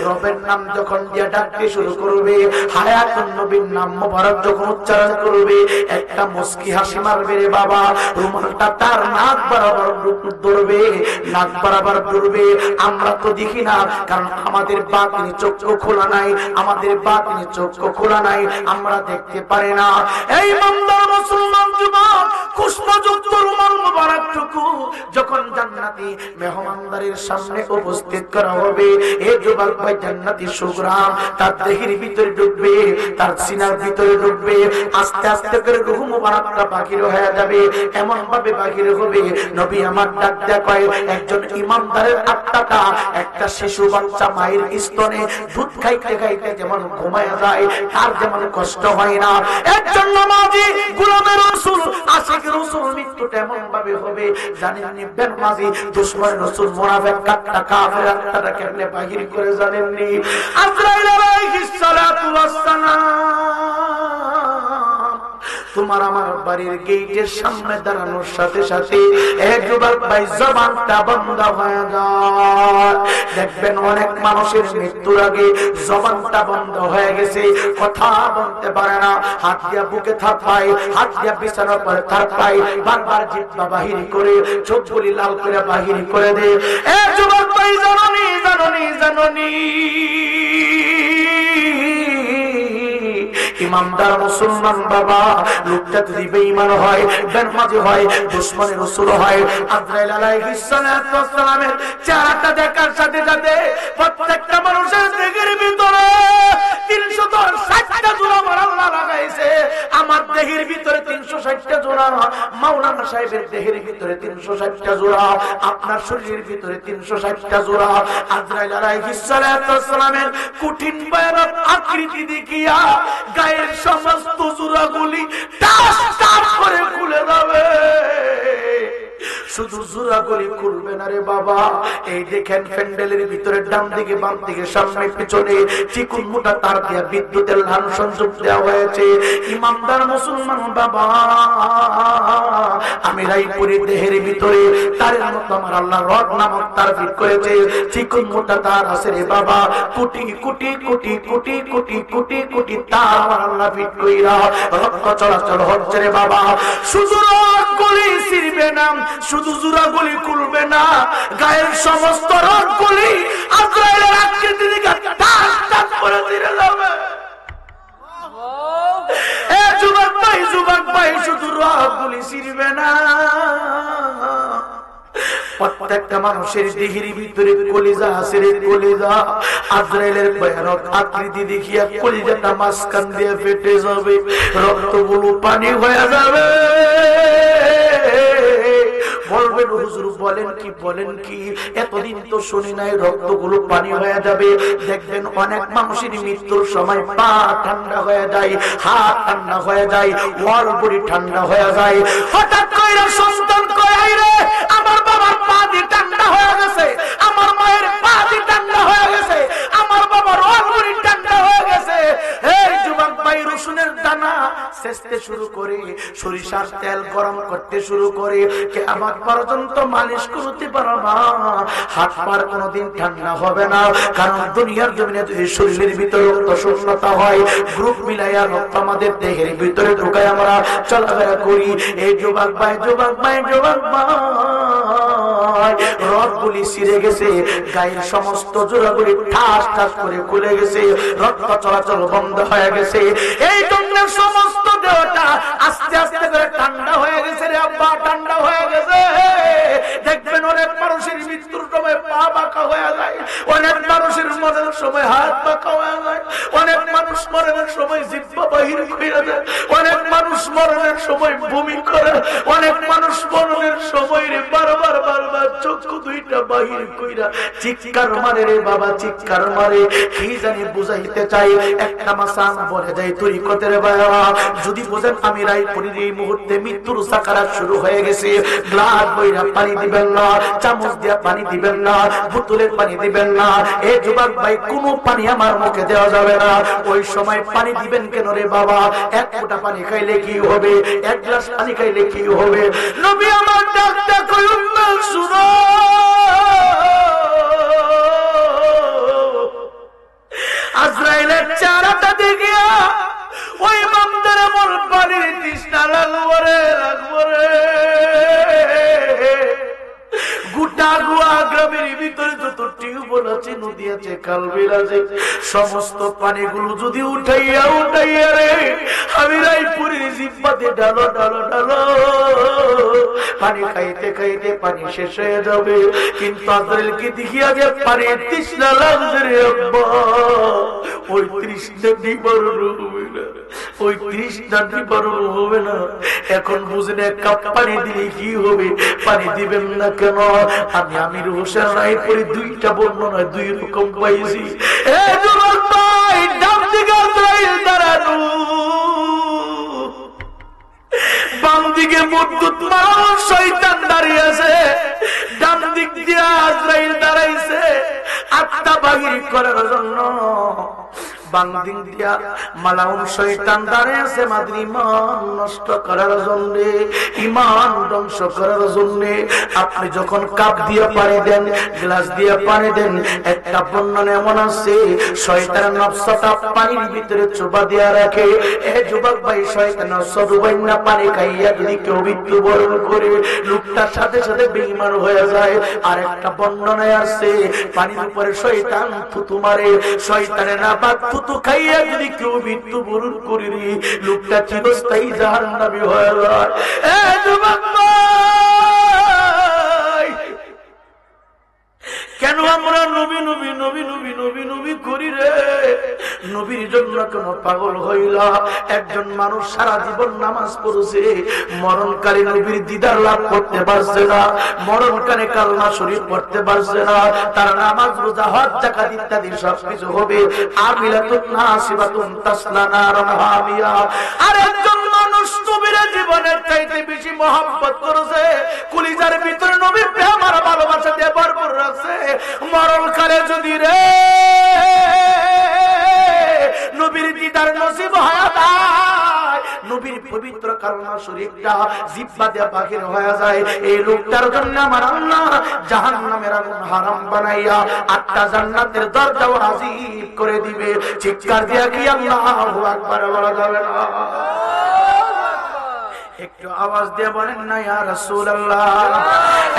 রবের নাম যখন দিয়ে ডাকতে শুরু করবে, হায়াতুন নবীর নাম মোবারক যখন উচ্চারণ করবে, একটা মুস্কি হাসি মারবে রে বাবা, রুমালটা তার নাক বরাবর ধরবে, নাক বরাবর ধরবে। আমরা তো দেখি না, কারণ আমাদের বাতিনি চক্ষু খোলা নাই, আমাদের বাতিনি চক্ষু খোলা নাই, আমরা দেখতে পারি না। এই ইমানদার মুসলমান যুবক খুশবুযুক্ত রুমাল মোবারকটুকু যখন জান্নাতি মেহমানদারের সামনে উপস্থিত করা হবে, এই যুবক ভাই জান্নাতি সুগ্রাম তার দেহের ভিতরে ঢুকবে, তার সিনার ভিতরে ঢুকবে, আস্তে আস্তে করে রূহ মুবারকটা বাহির হয়ে যাবে। এমন ভাবে বাহির হবে, নবী আমার ডাক দেয়া কয়, একজন ইমানদারের আত্মাটা একটা শিশু বাচ্চা মায়ের স্তনে দুধ খাইতে খাইতে যেমন ঘুমায় যায়, তার যেমন কষ্ট হয় না, একজন নামাজি গোলামের রাসূল আশিক রাসূল মৃত্যুটা এমন ভাবে হবে। জানেননি বেনামাজি দুশমন রাসূল মুনাফিক কাটটা কাফের আত্মাটা কেমনে বাহির করে জানেননি? আজরাইল আলাইহিস সালাতু ওয়াস সালাম তোমার আমার বাড়ির গেটের সামনে দাঁড়ানোর সাথে সাথে এক যুবক ভাই জবানটা বন্ধ হয়ে যায়। দেখবেন অনেক মানুষের মৃত্যুর আগে জবানটা বন্ধ হয়ে গেছে, কথা বলতে পারে না, হাত দিয়া বুকে থাপায়, হাত দিয়া বিছানার পরে থাপায়, বারবার জিহ্বা বাহির করে, চোখগুলি লাল করে বাহির করে দেয়। এক যুবক ভাই জাননি জাননি জাননি, ইমানদার মুসলমান বাবা, লোকটা যদি বেঈমান হয়, বেনামাজি হয়, দুশমনের রাসূল হয়, আজরাইল আলাইহিস সালাতু ওয়াস সালামের চেহারাটা দেখার সাথে সাথে প্রত্যেকটা মানুষের দেহের ভিতরে 360টা জোড়া আমার আল্লাহ লাগাইছে। আমার দেহের ভিতরে 360টা জোড়া, মাওলানা সাহেবের দেহের ভিতরে 360টা জোড়া, আপনার শরীরের ভিতরে 360টা জোড়া। আজরাইল আলাইহিস সালাতু ওয়াস সালামের কঠিন ভয়ানক আকৃতি দেখিয়া গায়ের সমস্ত জোড়াগুলি টাস টাস করে খুলে যাবে। শুধু জোড়াগুলি খুলবে না রে বাবা, এই দেখেন প্যান্ডেলের ভিতরে ডান দিকে বাম দিকে সামনে পিছনে চিকুন মোটা তার দিয়ে বিদ্যুতের লাইন সংযোগ দেওয়া হয়েছে। ইমানদার মুসলমান বাবা, আমি রাইপুরি দেহের ভিতরে তারের মতো আমার আল্লাহ রড নামক তার ফিট করেছে, চিকুন মোটা তার আছে রে বাবা, কোটি কোটি কোটি কোটি কোটি কোটি কোটি তার আমার আল্লাহ ফিট কইরা রক্ত চলাচল হচ্ছে রে বাবা। শুধু রডগুলি ছিড়বে না, শুধু জোড়াগুলি খুলবে না, গায়ের সমস্ত রডগুলি আজরাইলের আকৃতি দিকে টাস টাস করে ছিঁড়ে যাবে। এ যুবক ভাই, শুধু রডগুলি ছিড়বে না, প্রত্যেকটা মানুষের দেহের ভিতরে কলিজা আছে রে কলিজা। আজরাইলের ভয়ানক আকৃতি দেখিয়া কলিজাটা মাঝখান দিয়ে ফেটে যাবে, রক্তগুলো পানি হয়ে যাবে। বলবেন হুজুর বলেন কি, এতদিন তো শুনি নাই রক্তগুলো পানি হয়ে যাবে। দেখবেন অনেক মানুষের মৃত্যুর সময় পা ঠান্ডা হয়ে যায়, হাত ঠান্ডা হয়ে যায়, ওয়াল বডি ঠান্ডা হয়ে যায়। হঠাৎ করে সন্তান কয়, রে আমার বাবার পা দিয়ে ঠান্ডা হয়ে গেছে, আমার মায়ের পা দিয়ে ঠান্ডা হয়ে গেছে, আমার বাবার ওয়াল বডি ঠান্ডা হয়ে গেছে। এই যুবক ভাই রসুনের দানা সেচতে শুরু করে, সরিষার তেল গরম করতে শুরু করে, কিয়ামত পর্যন্ত মালিশ করতে পারবা, হাত পার কোনোদিন ঠান্ডা হবে না। কারণ দুনিয়ার জমিনে যদি শরীরের ভিতরে রক্ত শূন্যতা হয়, গ্রুপ মিলাইয়া রক্ত আমাদের দেহের ভিতরে ঢুকায় আমরা চলাফেরা করি। এই যুবক ভাই রথগুলি ছিঁড়ে গেছে, গায়ের সমস্ত জোড়াগুলি ঠাস ঠাস করে খুলে গেছে, রক্ত চলাচল বন্ধ হয়ে গেছে। এই জন্য সমস্ত দেহটা আস্তে আস্তে করে ঠান্ডা হয়ে গেছে রে আব্বা, ঠান্ডা হয়ে গেছে। দেখবেন অনেক মানুষের মৃত্যুর সময় পা বাঁকা হয়ে যায়, অনেক মানুষের মরণের সময় হাত বাঁকা হয়ে যায়, অনেক মানুষ মরণের সময় জিহ্বা বাহির হয়ে যায়, অনেক মানুষ মরণের সময় বমি করে, অনেক মানুষ মরণের সময় রে বারবার বারবার চক্ষু দুইটা বাহির কইরা চিৎকার মারে রে বাবা, চিৎকার মারে। কি জানি বুঝাইতে চাই, একটা মাসান বলে যায় তরিকতের বাবা, যদি বোঝেন আমি রায়পুরীর এই মুহূর্তে মৃত্যুর সাকারাত শুরু হয়ে গেছে, গ্লাস বইরা পানি দিবেন না, চামচ দিয়া পানি দিবেন না, বোতলের পানি দিবেন না। এই যুবক ভাই, কোনো পানি আমার মুখে দেওয়া যাবে না। ওই সময় পানি দিবেন কেন রে বাবা? এক ফোঁটা পানি খাইলে কি হবে? এক গ্লাস পানি খাইলে কি হবে? নবী আমার ডাকটা কইুন না, শুনো। আজরাইলের চেহারাটা দেখিয়া ওই বান্দার এমন পানির তৃষ্ণা লাগবো রে, লাগবো রে। গোটা গোয়া গ্রামের ভিতরে যত টিউবওয়েল আছে, নদী আছে, খালবিল আছে, সমস্ত পানিগুলো যদি উঠাইয়া উঠাইয়া রে আমি রায়পুরের জিব্বাতে ঢালো ঢালো ঢালো, পানি খাইতে খাইতে পানি শেষ হয়ে যাবে। কিন্তু আজরাইলকে দেখিয়া যে পানির তৃষ্ণা লাগছে রে আব্বা, ওই তৃষ্ণা নিবারণ হবে না, ওই তৃষ্ণা নিবারণ হবে না। এখন বুঝেন এক কাপ পানি দিলে কি হবে? পানি দিবেন না কেন? আমি আমির হোসেন রায়পুরে দুইটা বর্ণনা দুই রকম পাইছি। ডান দিকে আজরাইল দাঁড়ানো, বাম দিকে মুদ্দুত মারার শয়তান দাঁড়িয়ে আছে, ডান দিক দিয়ে আজরাইল দাঁড়াইছে আত্মা বাহির করার জন্য, বাম দিক দিয়া মালাউন শয়তান দাঁড়িয়ে আছে মাদের ইমান নষ্ট করার জন্য, ইমান ধ্বংস করার জন্য। আপনি যখন কাপ দিয়ে পানি দেন, গ্লাস দিয়ে পানি দেন, একটা বর্ণনা এমন আছে শয়তানের নফসটা পানির ভিতরে চোবা দিয়া রাখে। এ যুবক ভাই, শয়তানের সদুবাইনা পানি খাইয়া যদি কেউ মৃত্যুবরণ করে, লোকটার সাথে সাথে বেঈমান হয়ে যায়। আর একটা বর্ণনায় আছে পানির উপরে শয়তান থুতু মারে, শয়তানের নাপাক থুতু খাইয়া যদি কেউ মৃত্যুবরণ করে, লোকটা চিরস্থায়ী জাহান্নামী হয়ে যায়। এ যুবক ভাই, কেন আমরা নবী নবী নবী নবী নবী নবী করি রে? নবীর জন্য কেন পাগল হইলা? একজন মানুষ সারা জীবন নামাজ পড়ছে, মরণকালে নবীর দিদার লাভ করতে পারছে না, মরণকালে কালমা শরীফ পড়তে পারছে না। তার নামাজ, রোজা, হজ, যাকাত ইত্যাদি সবকিছু হবে আমিলাতুন নাসিবাতুন তাসলা নারান হামিয়া। আর একজন মানুষ নবীর জীবনের চাইতে বেশি মহব্বত করেছে, কলিজার ভিতরে নবীর প্রেম আর ভালোবাসা দিয়ে ভরপুর রাখছে। মরণকালে যদি রে নবীর দিদার নসিব হয়, নবীর পবিত্র কালমা শরীফটা জিহ্বা দিয়ে বাহির হয়ে যায়, এই লোকটার জন্য আমার আল্লাহ জাহান্নামের আগুন হারাম বানাইয়া 8টা জান্নাতের দরজাও হাজির করে দিবে। চিৎকার দিয়া কি আল্লাহু আকবার বলা যাবে না? একটু আওয়াজ দিয়ে বলেন না ইয়া রাসূলুল্লাহ।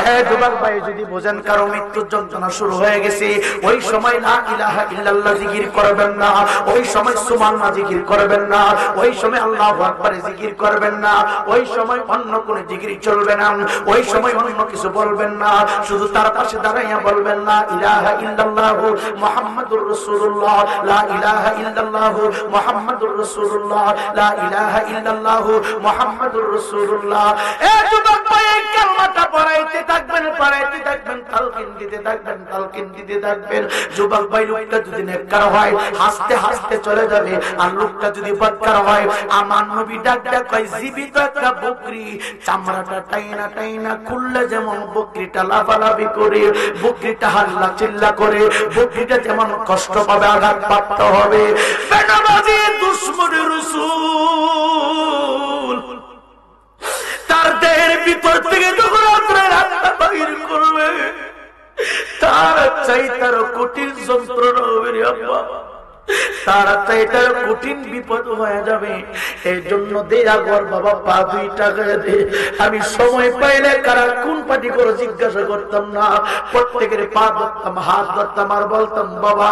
হে যুবক ভাই, যদি বোঝেন কারো মৃত্যুর যন্ত্রণা শুরু হয়ে গেছে, ওই সময় লা ইলাহা ইল্লাল্লাহ জিকির করবেন না, ওই সময় সুবহানাল্লাহ জিকির করবেন না, ওই সময় আল্লাহু আকবার জিকির করবেন না, ওই সময় অন্য কোন জিকির চলবে না, ওই সময় অন্য কিছু বলবেন না। শুধু তার পাশে দাঁড়াইয়া বলবেন লা ইলাহা ইল্লাল্লাহ মুহাম্মাদুর রাসূলুল্লাহ, লা ইলাহা ইল্লাল্লাহ মুহাম্মাদুর রাসূলুল্লাহ, লা ইলাহা ইল্লাল্লাহ মুহাম্মাদুর রাসূলুল্লাহ। এ যুবক ভাই, এই কালমাটা পড়াইতে থাকবেন, পড়াইতে থাকবেন, তালকিন দিতে থাকবেন, তালকিন দিতে থাকবেন। যুবক ভাই, লোকটা যদি নেককার হয় হাসতে হাসতে চলে যাবে, আর লোকটা যদি বদকার হয়, আমার নবী ডাক ডাক কয় জীবিত একটা বকরি চামড়াটা টাইনা টাইনা খুললে যেমন বকরিটা লাফালাফি করে, বকরিটা হাল্লা চিল্লা করে, বকরিটা যেমন কষ্ট পাবে, আঘাত প্রাপ্ত হবে, বেনামাজি দুশমন রাসূল তার দেহের ভিতর থেকে যখন আপনার আত্মা বাহির করবে, তার চাই তার কঠিন যন্ত্রণা হবে রে আব্বা। তারা এটার কঠিন বিপদ হয়ে যাবে। এই জন্য দেয়া ঘর বাবা পা 2 টাকা দে। আমি সময় পাইলে কারা কোন পার্টি করে জিজ্ঞাসা করতাম না, প্রত্যেকের পা ধরতাম, হাত ধরতাম আর বলতাম বাবা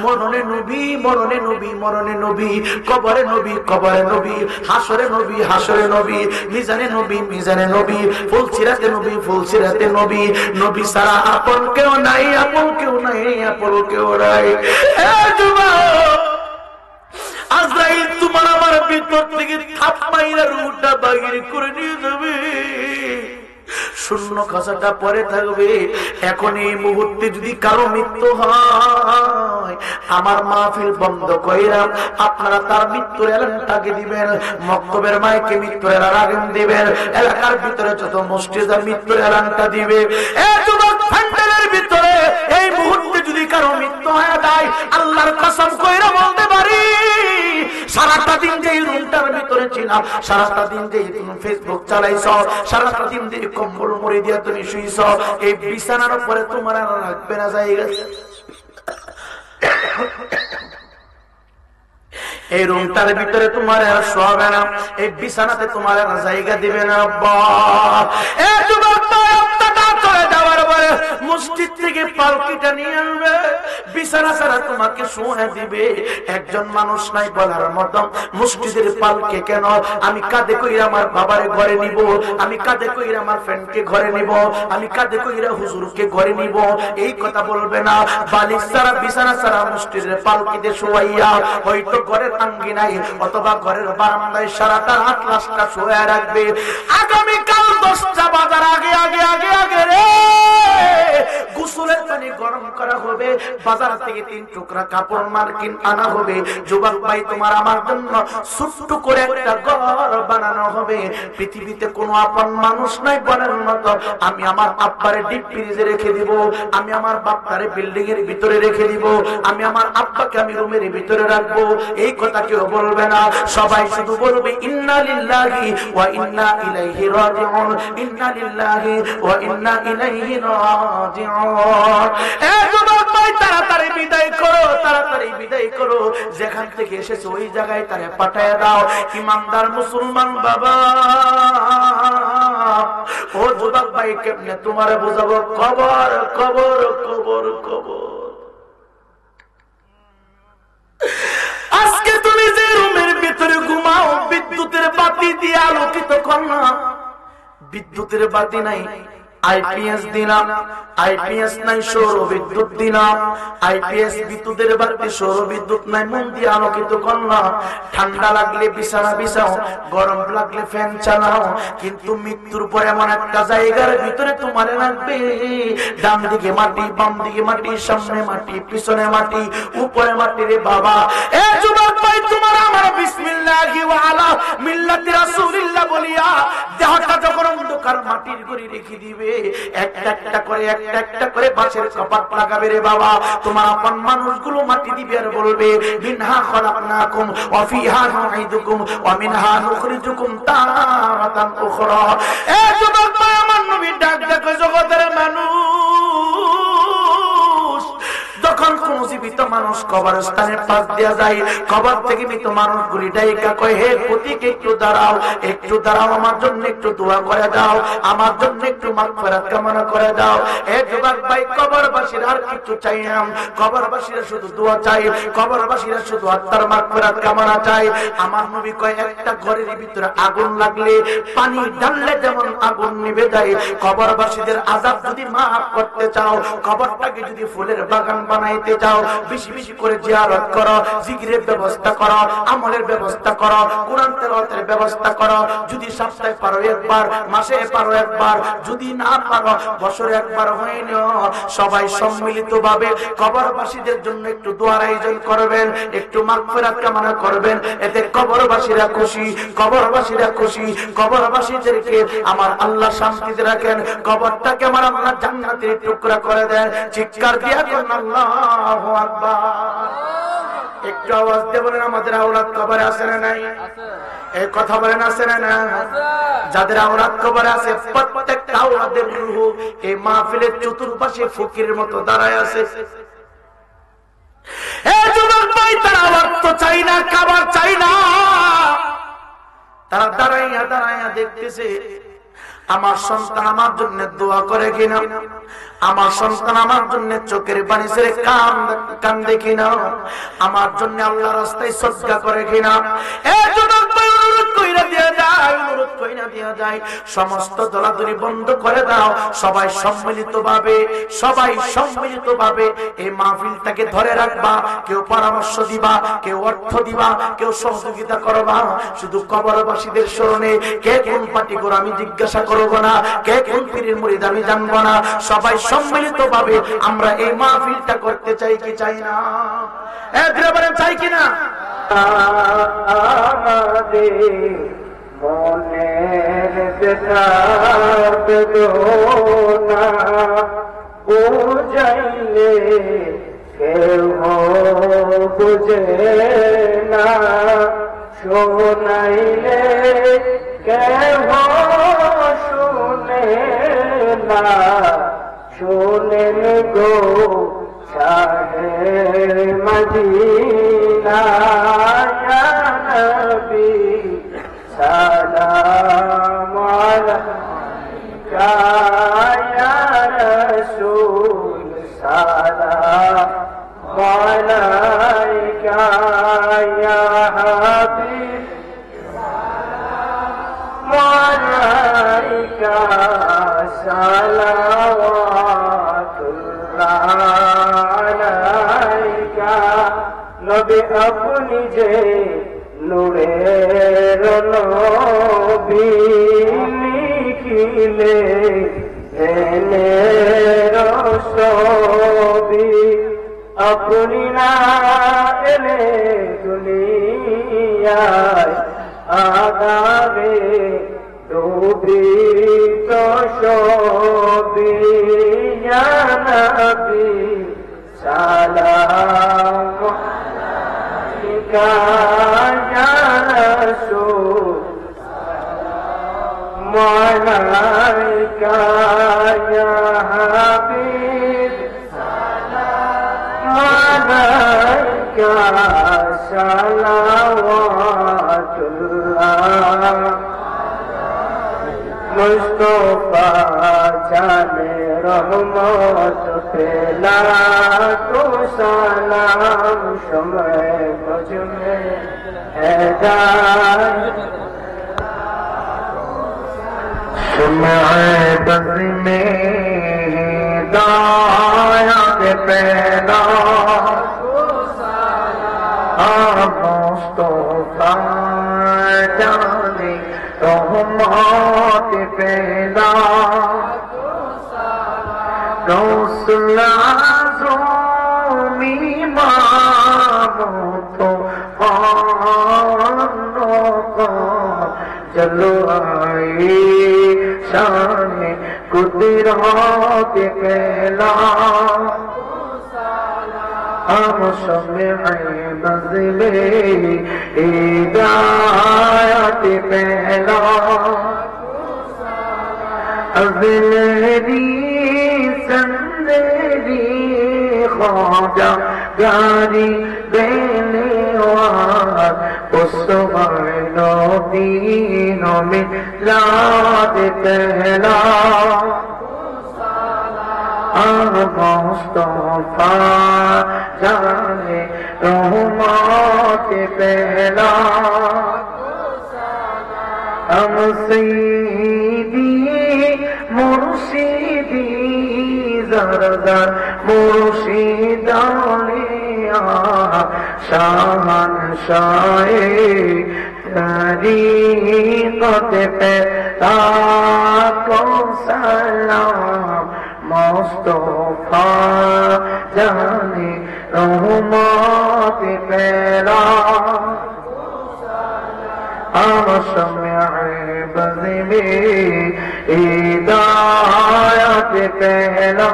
মরণে নবী, মরণে নবী, মরণে নবী, কবরে নবী, কবরে নবী, হাসরে নবী, হাসরে নবী, মিজানে নবী, মিজানে নবী, ফুলসিরাতে নবী, ফুলসিরাতে নবী। নবী সারা আপন কেউ নাই, আপন কেউ নাই, আপন কেউ নাই। আজরাইল তোমার আমার ভিতর থেকে থাপ্পাইরা রুটা বাহির করে নিয়ে যাবে, শূন্য খাঁচাটা পরে থাকবে। এখন এই মুহূর্তে যদি কারো মৃত্যু হয়, আমার মাহফিল বন্ধ কইরা আপনারা তার মৃত্যুর এলানটাকে দিবেন, মক্তবের মাইকে মৃত্যুর এলান দিবেন, এলাকার ভিতরে যত মসজিদের মৃত্যুর এলানটা দিবে। ভিতরে এই মুহূর্তে যদি কারো মৃত্যু হয়ে যায়, আল্লাহর কসম কইরা বলতে পারি সারাটা দিন যে রুমটার ভিতরে ছিলাম, সারাটা দিন যে তুমি ফেসবুক চালাইছ, সারাটা দিন যে কম্বল মুড়ি দিয়ে তুমি শুইছ, এই বিছানার উপরে তোমার আর রাখবে না জায়গা। এই রুমটার ভিতরে তোমার আর শোয়াবে না, এই বিছানাতে তোমার আর জায়গা দিবে না। মসজিদ থেকে পালকিটা নিয়ে আনবে, বিছানা ছাড়া তোমাকে শোয়া দিবে। একজন মানুষ নাই বলার মতো মসজিদের পালকে কেন, আমি কাঁধে কইরা আমার বাবারে ঘরে নিব, আমি কাঁধে কইরা আমার ফ্রেন্ডকে ঘরে নিব, আমি কাঁধে কইরা হুজুরকে ঘরে নিব, এই কথা বলবে না। বালিশ ছাড়া বিছানা ছাড়া মসজিদের পালকিতে শোয়াইয়া হয়তো ঘরের আঙ্গিনায় অথবা ঘরের বারান্দায় সারাটা রাত লাশটা শোয়া রাখবে। আগামীকাল 10টা বাজার আগে আগে আগে আগে রে গোসলের পানি গরম করা হবে, বাজার থেকে 3 টুকরা কাপড় মার্কিন আনা হবে। যুবক ভাই তোমার আমার জন্য ছোট্ট করে একটা ঘর বানানো হবে। পৃথিবীতে কোনো আপন মানুষ নাই বলার মতো আমি আমার আব্বারে ডিপ ফ্রিজে রেখে দিব, আমি আমার বাপ্পারে বিল্ডিং এর ভিতরে রেখে দিব, আমি আমার আব্বাকে আমি রুমের ভিতরে রাখবো। এই কথা কেউ বলবে না, সবাই শুধু বলবে ইন্না লিল্লাহি ওয়া ইন্না ইলাইহি রাজিউন, ইন্না লিল্লাহি ওয়া ইন্না ইলাইহি রাজিউন। তাড়াতাড়ি বিদায় করো, তাড়াতাড়ি বিদায় করো, যেখান থেকে এসেছে ওই জায়গায় তারে পাঠায় দাও। ইমানদার মুসলমান বাবা ও যুবক ভাই কেমনে তোমারে বোঝাবো, কবর কবর কবর কবর। আজকে তুমি যে রুমের ভিতরে ঘুমাও, বিদ্যুতের বাতি দিয়ে আলোকিত কর না, বিদ্যুতের বাতি নাই, আইপিএস দিলাম, আইপিএস নাই সৌর বিদ্যুৎ দিলাম, আইপিএস বিদ্যুতের বাড়িতে সৌর বিদ্যুৎ নাই, মন দিয়ে আলোকিত করলাম। ঠান্ডা লাগলে বিছানা বিছাও, গরম লাগলে ফ্যান চালাও, কিন্তু মৃত্যুর পর এমন একটা জায়গার ভিতরে তোমার রাখবে, ডান দিকে মাটি, বাম দিকে মাটি, সামনে মাটি, পিছনে মাটি, উপরে মাটি রে বাবা। এ যুবক ভাই তোমার আমার বিসমিল্লাহি ওয়া আলা মিল্লাতি রাসূলিল্লাহ বলিয়া দেহটা যখন অন্ধকার মাটির ঘরে রেখে দিবে, একটা একটা করে একটা একটা করে বাঁশের কপাট লাগাবে রে বাবা। তোমার আপন মানুষগুলো মাটি দিবে আর বলবে মিনহা খলাকনাকুম ওয়া ফিহা নুঈদুকুম ওয়া মিনহা নুখরিজুকুম তারাতান উখরা। এ যুবক ভাই আমার নবী ডাক দেখো জগতের মানুষ, যখন কোন জীবিত মানুষ কবরস্থানে পাশ দেয়া যায়, কবর থেকে মৃত মানুষগুলি ডাইকা কয় হে প্রতীক একটু দাঁড়াও, একটু দাঁড়াও, আমার জন্য একটু দোয়া করে দাও, আমার জন্য একটু মাগফিরাত কামনা করে দাও। এ যুবক ভাই কবরবাসীর আর কিছু চাই না, কবরবাসীরা শুধু দোয়া চাই, কবরবাসীরা শুধু আত্মার মাগফিরাত কামনা চাই। আমার নবী কয় একটা ঘরের ভিতরে আগুন লাগলে পানি ঢাললে যেমন আগুন নিভে যায়, কবরবাসীদের আযাব যদি মাফ করতে চাও, কবরটাকে যদি ফুলের বাগান বানাইতে চাও, বেশি বেশি করে জিয়ারত করো, জিকিরের ব্যবস্থা করো, আমলের ব্যবস্থা করো, কোরআন তেলাওয়াতের ব্যবস্থা করো। যদি সপ্তাহে পারো একবার, মাসে পারো একবার, যদি না পারো বছরে একবার হয়ে নিও। সবাই সম্মিলিতভাবে কবরবাসীদের জন্য একটু দোয়ার আয়োজন করবেন, একটু মাগফিরাত কামনা করবেন, এতে কবরবাসীরা খুশি, কবরবাসীরা খুশি। কবরবাসীদেরকে আমার আল্লাহ শান্তিতে রাখেন, কবরটাকে আমার আল্লাহ জান্নাতের টুকরা করে দেন। চিৎকার দিয়া কোন আল্লাহু আকবার। একটু আওয়াজ দিয়ে বলেন আমাদের আওলাদ কবরে আছে না নাই? এই কথা বলেন আছে না না? যাদের আওলাদ কবরে আছে প্রত্যেকটা আওলাদের রূহ এই মাহফিলের চতুর্পাশে ফকিরের মতো দাঁড়ায় আছে। এই যুবক ভাই, তারা অর্থ চাই না, খাবার চাই না, তারা দাঁড়াইয়া দাঁড়াইয়া দেখতেছে আমার সন্তান আমার জন্য দোয়া করে কিনা, আমার সন্তান আমার জন্য চোখের পানি ছেড়ে কান্দে কিনা, আমার জন্য আল্লাহ রাস্তায় সদকা করে কিনা। এই যুবক ভাই, অনুরোধ কইরা দিয়া যায়, অনুরোধ কইরা দিয়া যায়, সমস্ত দলাদলি বন্ধ করে দাও। সবাই সম্মিলিত ভাবে এই মাহফিলটাকে ধরে রাখবা। কেউ পরামর্শ দিবা, কেউ অর্থ দিবা, কেউ সহযোগিতা করবা। শুধু কবরবাসীদের স্মরণে কে কোন পার্টি করে আমি জিজ্ঞাসা করব না, কে কোন পীরের মুরিদ আমি জানবো না। সবাই সম্মিলিত ভাবে আমরা এই মাহফিলটা করতে চাই কি চাই না? বলেন চাই কিনা? মনের বেদনা বুঝাইলে কেউ বুঝে না, শোনাইলে কেউ শুনে না, শোনেন গো শাহে মদিনা ইয়া নবী সালাম আলাইকা ইয়া রাসূল সালাম আলাইকা ইয়া হাবিব সালাম আলাইকা সালাওয়াতুল্লাহ আলাইকা। নবী আপনি যে নূরের নবী, লিখিলে এলের ছবি, আপনি না এলে দুনিয়ায় আগাবে ডুবিত সবই। ইয়া নবী সালাম আলাইকা ইয়া রাসূল সালাম আলাইকা ইয়া হাবিব সালাম আলাইকা সালাওয়াতুল্লাহ। মুস্তাফা জানে রহমত পেলা তো সালাম সময় বুঝমে হেদায়ত, সময় বুঝমে হেদায়ত পেলা মুস্তাফা জানে রহমত পেলা রসুল আযম ইমাম তো চলো আয়ে শানে কুদরত পেলা हम समय बज़ले हिदायत पहला अज़लेरी संदेरी ख्वाजा गारी देने वाला उस मायनो दीनों में लाद पहला मुस्तफा जाने रहमत पहला हम सईदी मुर्शिदी जरदर मुर्शिदानिया शाहन शाहे तरीक़त पे ताको सलाम मुस्तफा जाने रहमत पहला हम समय बज़मे हिदायत पहला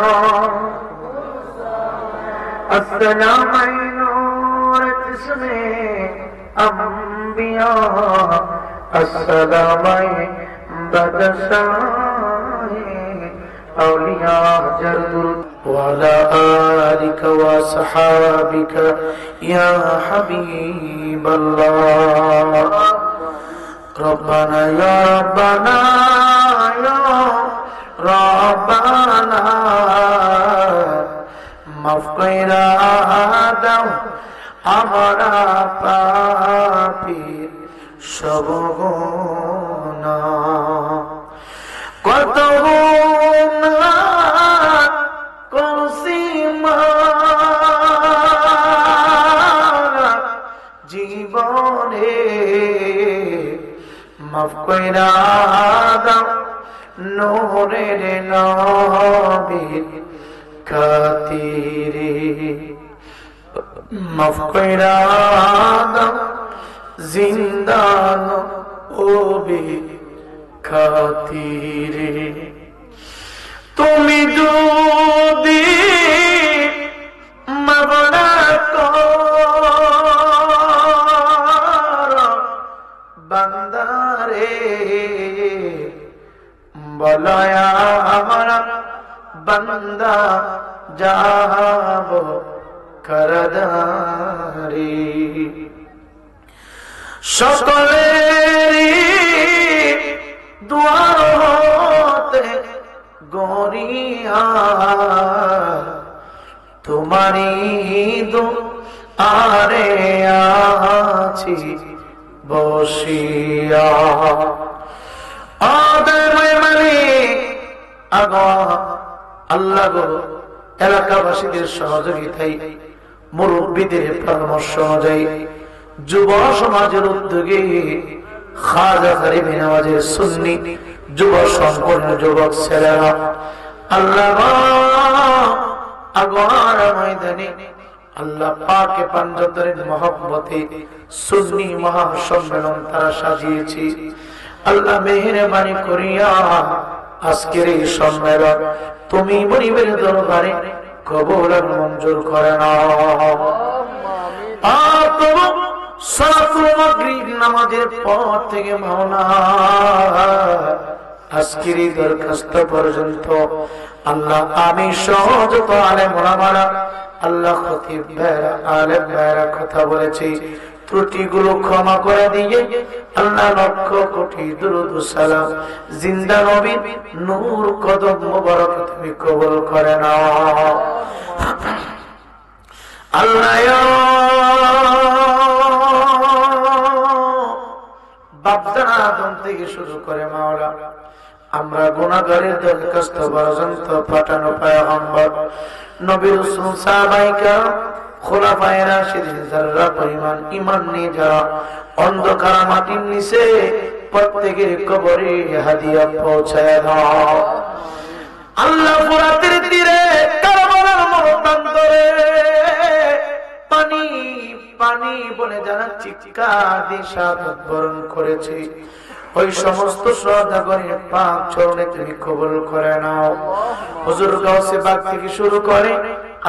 अस्सलाम नूर जिसमें अंबिया अस्सलाम बदशाह औलिया जरूर وعلى آلك وصحابك يا حبيب الله ربنا يا ربنا يا ربنا মাফ কইরা দাও আমরা পাপী সব গুনাহ কত গুনাহ করছি মা জীবনে মাফ কইরা দাও নূরের নবীর খাতিরে মাফ কইরা দাও জিন্দা নবী খাতিরে তুমি যদি মাফ না করো বান্দারে বলয়া আমরা বান্দা যাব করদারি সকলেরই দুয়ার হতে গরিয়া তোমারি দুয়ারে আছি বসিয়া আল্লাহ গো এলাকাবাসীদের সহযোগিতায় মুরব্বীদের পরামর্শ অনুযায়ী যুব সমাজের উদ্যোগে খাজা গরিবে নওয়াজের সুন্নি যুব সম্পন্ন যুবক ছেলেরা আল্লাহ আগোয়ার ময়দানে আল্লাহ পাকে পাঞ্জতরের মহব্বতে সুন্নি মহাসম্মেলন তারা সাজিয়েছে আল্লাহ মেহেরবানি করিয়া আজকের এই সম্মেলন তুমি মনিবের দরবারে কবুল আর মঞ্জুর করে নাও সালাতুল মাগরিব নামাজের পর থেকে মাওলা আজকের এই দরখাস্ত পর্যন্ত আল্লাহ আমি সহ যত আলেম ওলামারা আল্লাহ খতিব ভাইরা আলেম ভাইরা কথা বলেছি ত্রুটিগুলো ক্ষমা করে দিয়ে আল্লাহ লক্ষ কোটি দুরূদ ও সালাম জিন্দা নবীর নূর কদম মোবারক তুমি কবুল করে নাও আল্লাহ বাপদাদা আদম থেকে শুরু করে মাওলা আমরা গুনাহগারের দরখাস্ত পর্যন্ত পাঠানো পয়গম্বর নবী রাসূল সাহাবায়ে কেরাম খোলাফায়ে রাশিদিন যারা পরিমাণ ঈমান নিয়ে যারা অন্ধকার মাটির নিচে প্রত্যেকের কবরে হাদিয়া পৌঁছায় দাও আল্লাহ ফুরাতের তীরে কারবালার মরুপ্রান্তরে পানি পানি বলে যারা চিৎকার দিয়ে শাহাদাত বরণ করেছে ওই সমস্ত সওদাগরের পাক চরণে তুমি কবুল করে নাও হুজুর গাউসে বাগ থেকে শুরু করে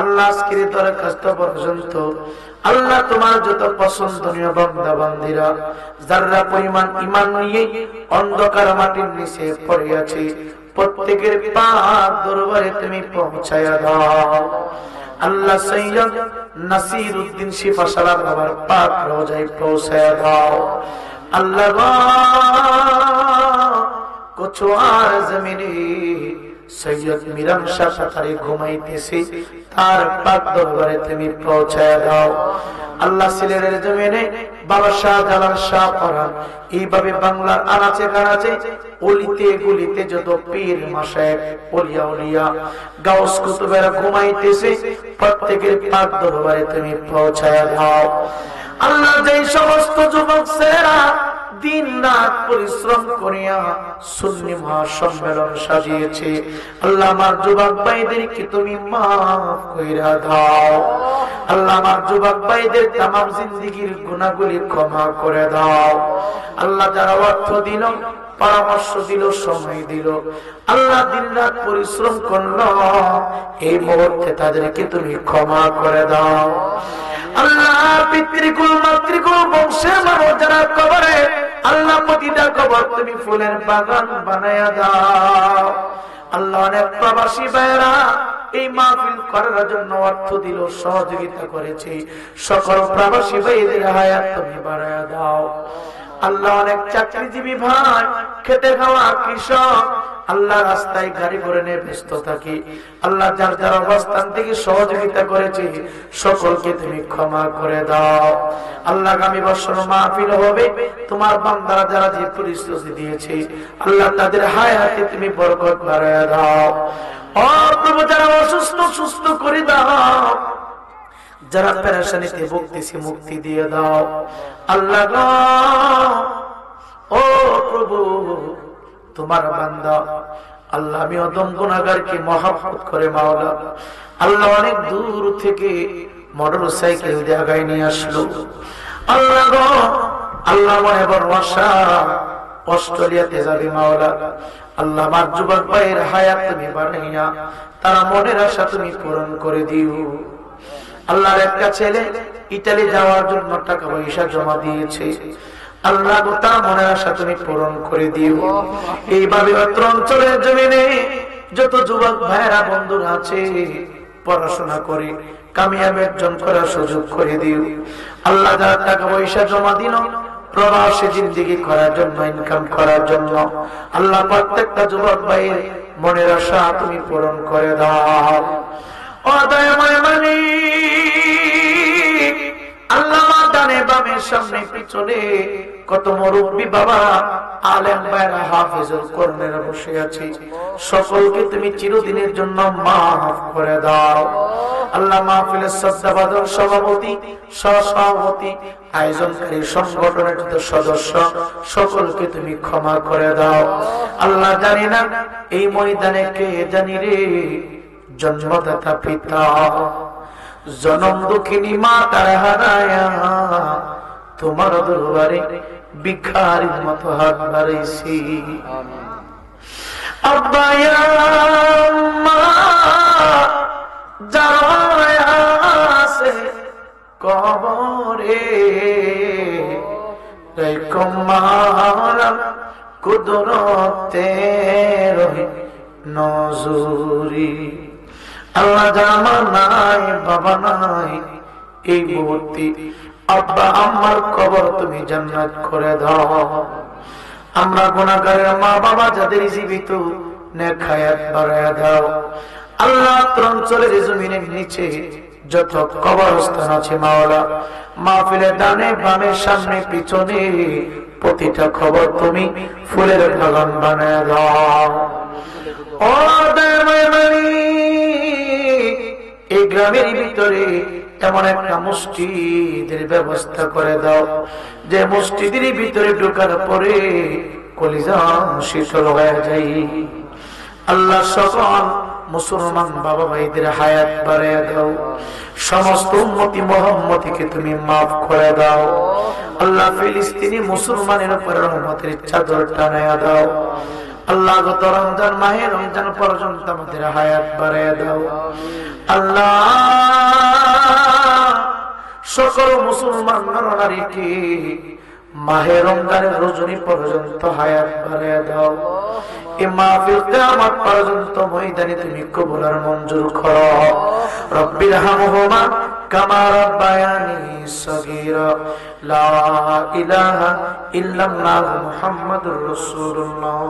আল্লাহ আজকের দরখাস্ত পর্যন্ত আল্লাহ তোমার যত পছন্দনীয় বান্দা বান্দীরা যারা পরিমাণ ঈমান নিয়ে অন্ধকার মাটির নিচে পড়ে আছে প্রত্যেকের পাক দরবারে তুমি পৌঁছায়া দাও আল্লাহ সৈয়দ নাসির উদ্দিন শিফা সালাম বাবার পাক রোজায় পৌঁছায়া দাও আল্লাহ কোচোয়ার জমিনে সৈয়দ মিরাম শাহ সাথারে ঘুমাইতেছে তার পাক দরবারে তুমি পৌঁছায়া দাও আল্লাহ সিলেটের জমিনে বাবা শাহ জালাল শাহ পরান এইভাবে বাংলার আনাচে কানাচে অলিতে গলিতে যত পীর মাশায়েখ ওলিয়া উলিয়া গাউস কুতুবেরা ঘুমাইতেছে প্রত্যেকের পাক দরবারে তুমি পৌঁছায়া দাও আল্লাহ যেই সমস্ত যুবক ছেলেরা দিন রাত পরিশ্রম করিয়া সুন্নি মহাসম্মেলন সাজিয়েছে আল্লাহ আমার যুবক ভাইদেরকে তুমি মাফ কইরা দাও আল্লাহ আমার যুবক ভাইদের তামাম জিন্দেগীর গুনাহগুলি ক্ষমা করে দাও আল্লাহ যারা অর্থ দিল পরামর্শ দিল সময় দিল আল্লাহ দিন রাত পরিশ্রম করলো এই মুহূর্তে তাদেরকে তুমি ক্ষমা করে দাও আল্লাহ পিতৃকুল মাতৃকুল বংশের মানুষ যারা কবরে আল্লাহ প্রতিটা কবর তুমি ফুলের বাগান বানায়া দাও আল্লাহ অনেক প্রবাসী ভাইরা এই মাহফিল করার জন্য অর্থ দিল, সহযোগিতা করেছে, সকল প্রবাসী ভাইদের হায়াত তুমি বাড়ায়া দাও। আল্লাহ অনেক চাকরিজীবী ভাই, খেটে খাওয়া কৃষক, আল্লাহ রাস্তায় গাড়ি করে নিয়ে ব্যস্ত থাকি, আল্লাহ যার যার অবস্থান থেকে সহযোগিতা করেছে সকলকে তুমি ক্ষমা করে দাও। আল্লাহ আগামী বছর মাহফিল হবে, তোমার বান্দারা যারা যে পরিশ্রম দিয়েছে আল্লাহ তাদের হায়াতে তুমি বরকত বাড়ায়া দাও। ও প্রভু, যারা অসুস্থ সুস্থ করে দাও, যারা পেরেশানিতে ভুগতেছে মুক্তি দিয়ে দাও। আল্লাহ গো, ও প্রভু, তোমার বান্দা আল্লাহ আমি অদম গুনাহগারকে মহব্বত করে মাওলা আল্লাহ অনেক দূর থেকে মোটরসাইকেল দিয়ে আগায় নিয়ে আসলো। আল্লাহ গো, আল্লাহ মনে বড় আশা, অস্ট্রেলিয়াতে যাবে মাওলা আল্লাহ আমার যুবক ভাইয়ের হায়াত তুমি বাড়াইয়া তারা মনের আশা তুমি পূরণ করে দিও। আল্লাহর একটা ছেলে ইতালি যাওয়ার জন্য টাকা পয়সা জমা দিয়েছে, আল্লাহ গো তার মনের আশা তুমি পূরণ করে দিও। এইভাবে অত্র অঞ্চলের জমিনে যত যুবক ভাইয়েরা বন্ধুরা আছে পড়াশোনা করে কামিয়াবি অর্জন করার সুযোগ করে দিও। আল্লাহ যারা টাকা পয়সা জমা দিল প্রবাসী জিন্দেগি করার জন্য, ইনকাম করার জন্য, আল্লাহ প্রত্যেকটা যুবক ভাইয়ের মনের আশা তুমি পূরণ করে দাও। ও দয়াময় মালিক, আল্লাহ ডানে বামে সামনে পিছনে কত মুরব্বি বাবা আলেম ভাইরা হাফেজুল কোরআনের বসে আছে, সকলকে তুমি চিরদিনের জন্য মাফ করে দাও। আল্লাহ মাহফিলের শ্রদ্ধাভাজন সভাপতি, সহসভাপতি, আয়োজনকারী সংগঠনের যত সদস্য সকলকে তুমি ক্ষমা করে দাও। আল্লাহ জানি না এই ময়দানে কে জানি রে, জন্মদাতা পিতা জনম দুঃখিনী মা তার হারায়া তোমার দরবারে ভিখারির মতো হাত বাড়াইছি। আব্বা ইয়া আম্মা যারা আছে কবরে রেখো মাওলা কুদরতের নজরি। আল্লাহ জামা নাই বাবা নাই এই মুহূর্তে আব্বা আম্মার কবর তুমি জান্নাত করে দাও। আমরা গুনাহগারের মা বাবা যাদের জীবিত নেক হায়াত বাড়ায়া দাও। আল্লাহ অঞ্চলের জমিনের নিচে যত কবরস্থান আছে মাওলা মাহফিলের ডানে বামে সামনে পিছনে প্রতিটা খবর তুমি ফুলের বাগান বানায়া দাও। ও দয়াময় মালিক, এই গ্রামের ভিতরে এমন একটা মসজিদের ব্যবস্থা করে দাও যে মসজিদের ভিতরে ঢোকার পরে কলিজা শীতল হয়ে যায়। আল্লাহ সকল মুসলমান বাবা ভাইদের হায়াত বাড়ায়া দাও, সমস্ত উম্মতি মুহাম্মদীকে তুমি মাফ করে দাও। আল্লাহ ফিলিস্তিনি মুসলমানের উপর রহমতের চাদর টানায়া দাও। আল্লাহ গত রমজান মাহে রমজান পর্যন্ত আমাদের হায়াত বাড়ায়া দাও। আল্লাহ সকল মুসলমান নরনারীকে মাহে রমজানের রজনী পর্যন্ত হায়াত বাড়ায়া দাও। এই মাহফিল কিয়ামত পর্যন্ত ময়দানে তুমি কবুল আর মঞ্জুর করো। রব্বির হামহুমা কামা রাব্বায়ানি সগীরা। লা ইলাহা ইল্লাল্লাহু মুহাম্মাদুর রাসূলুল্লাহ।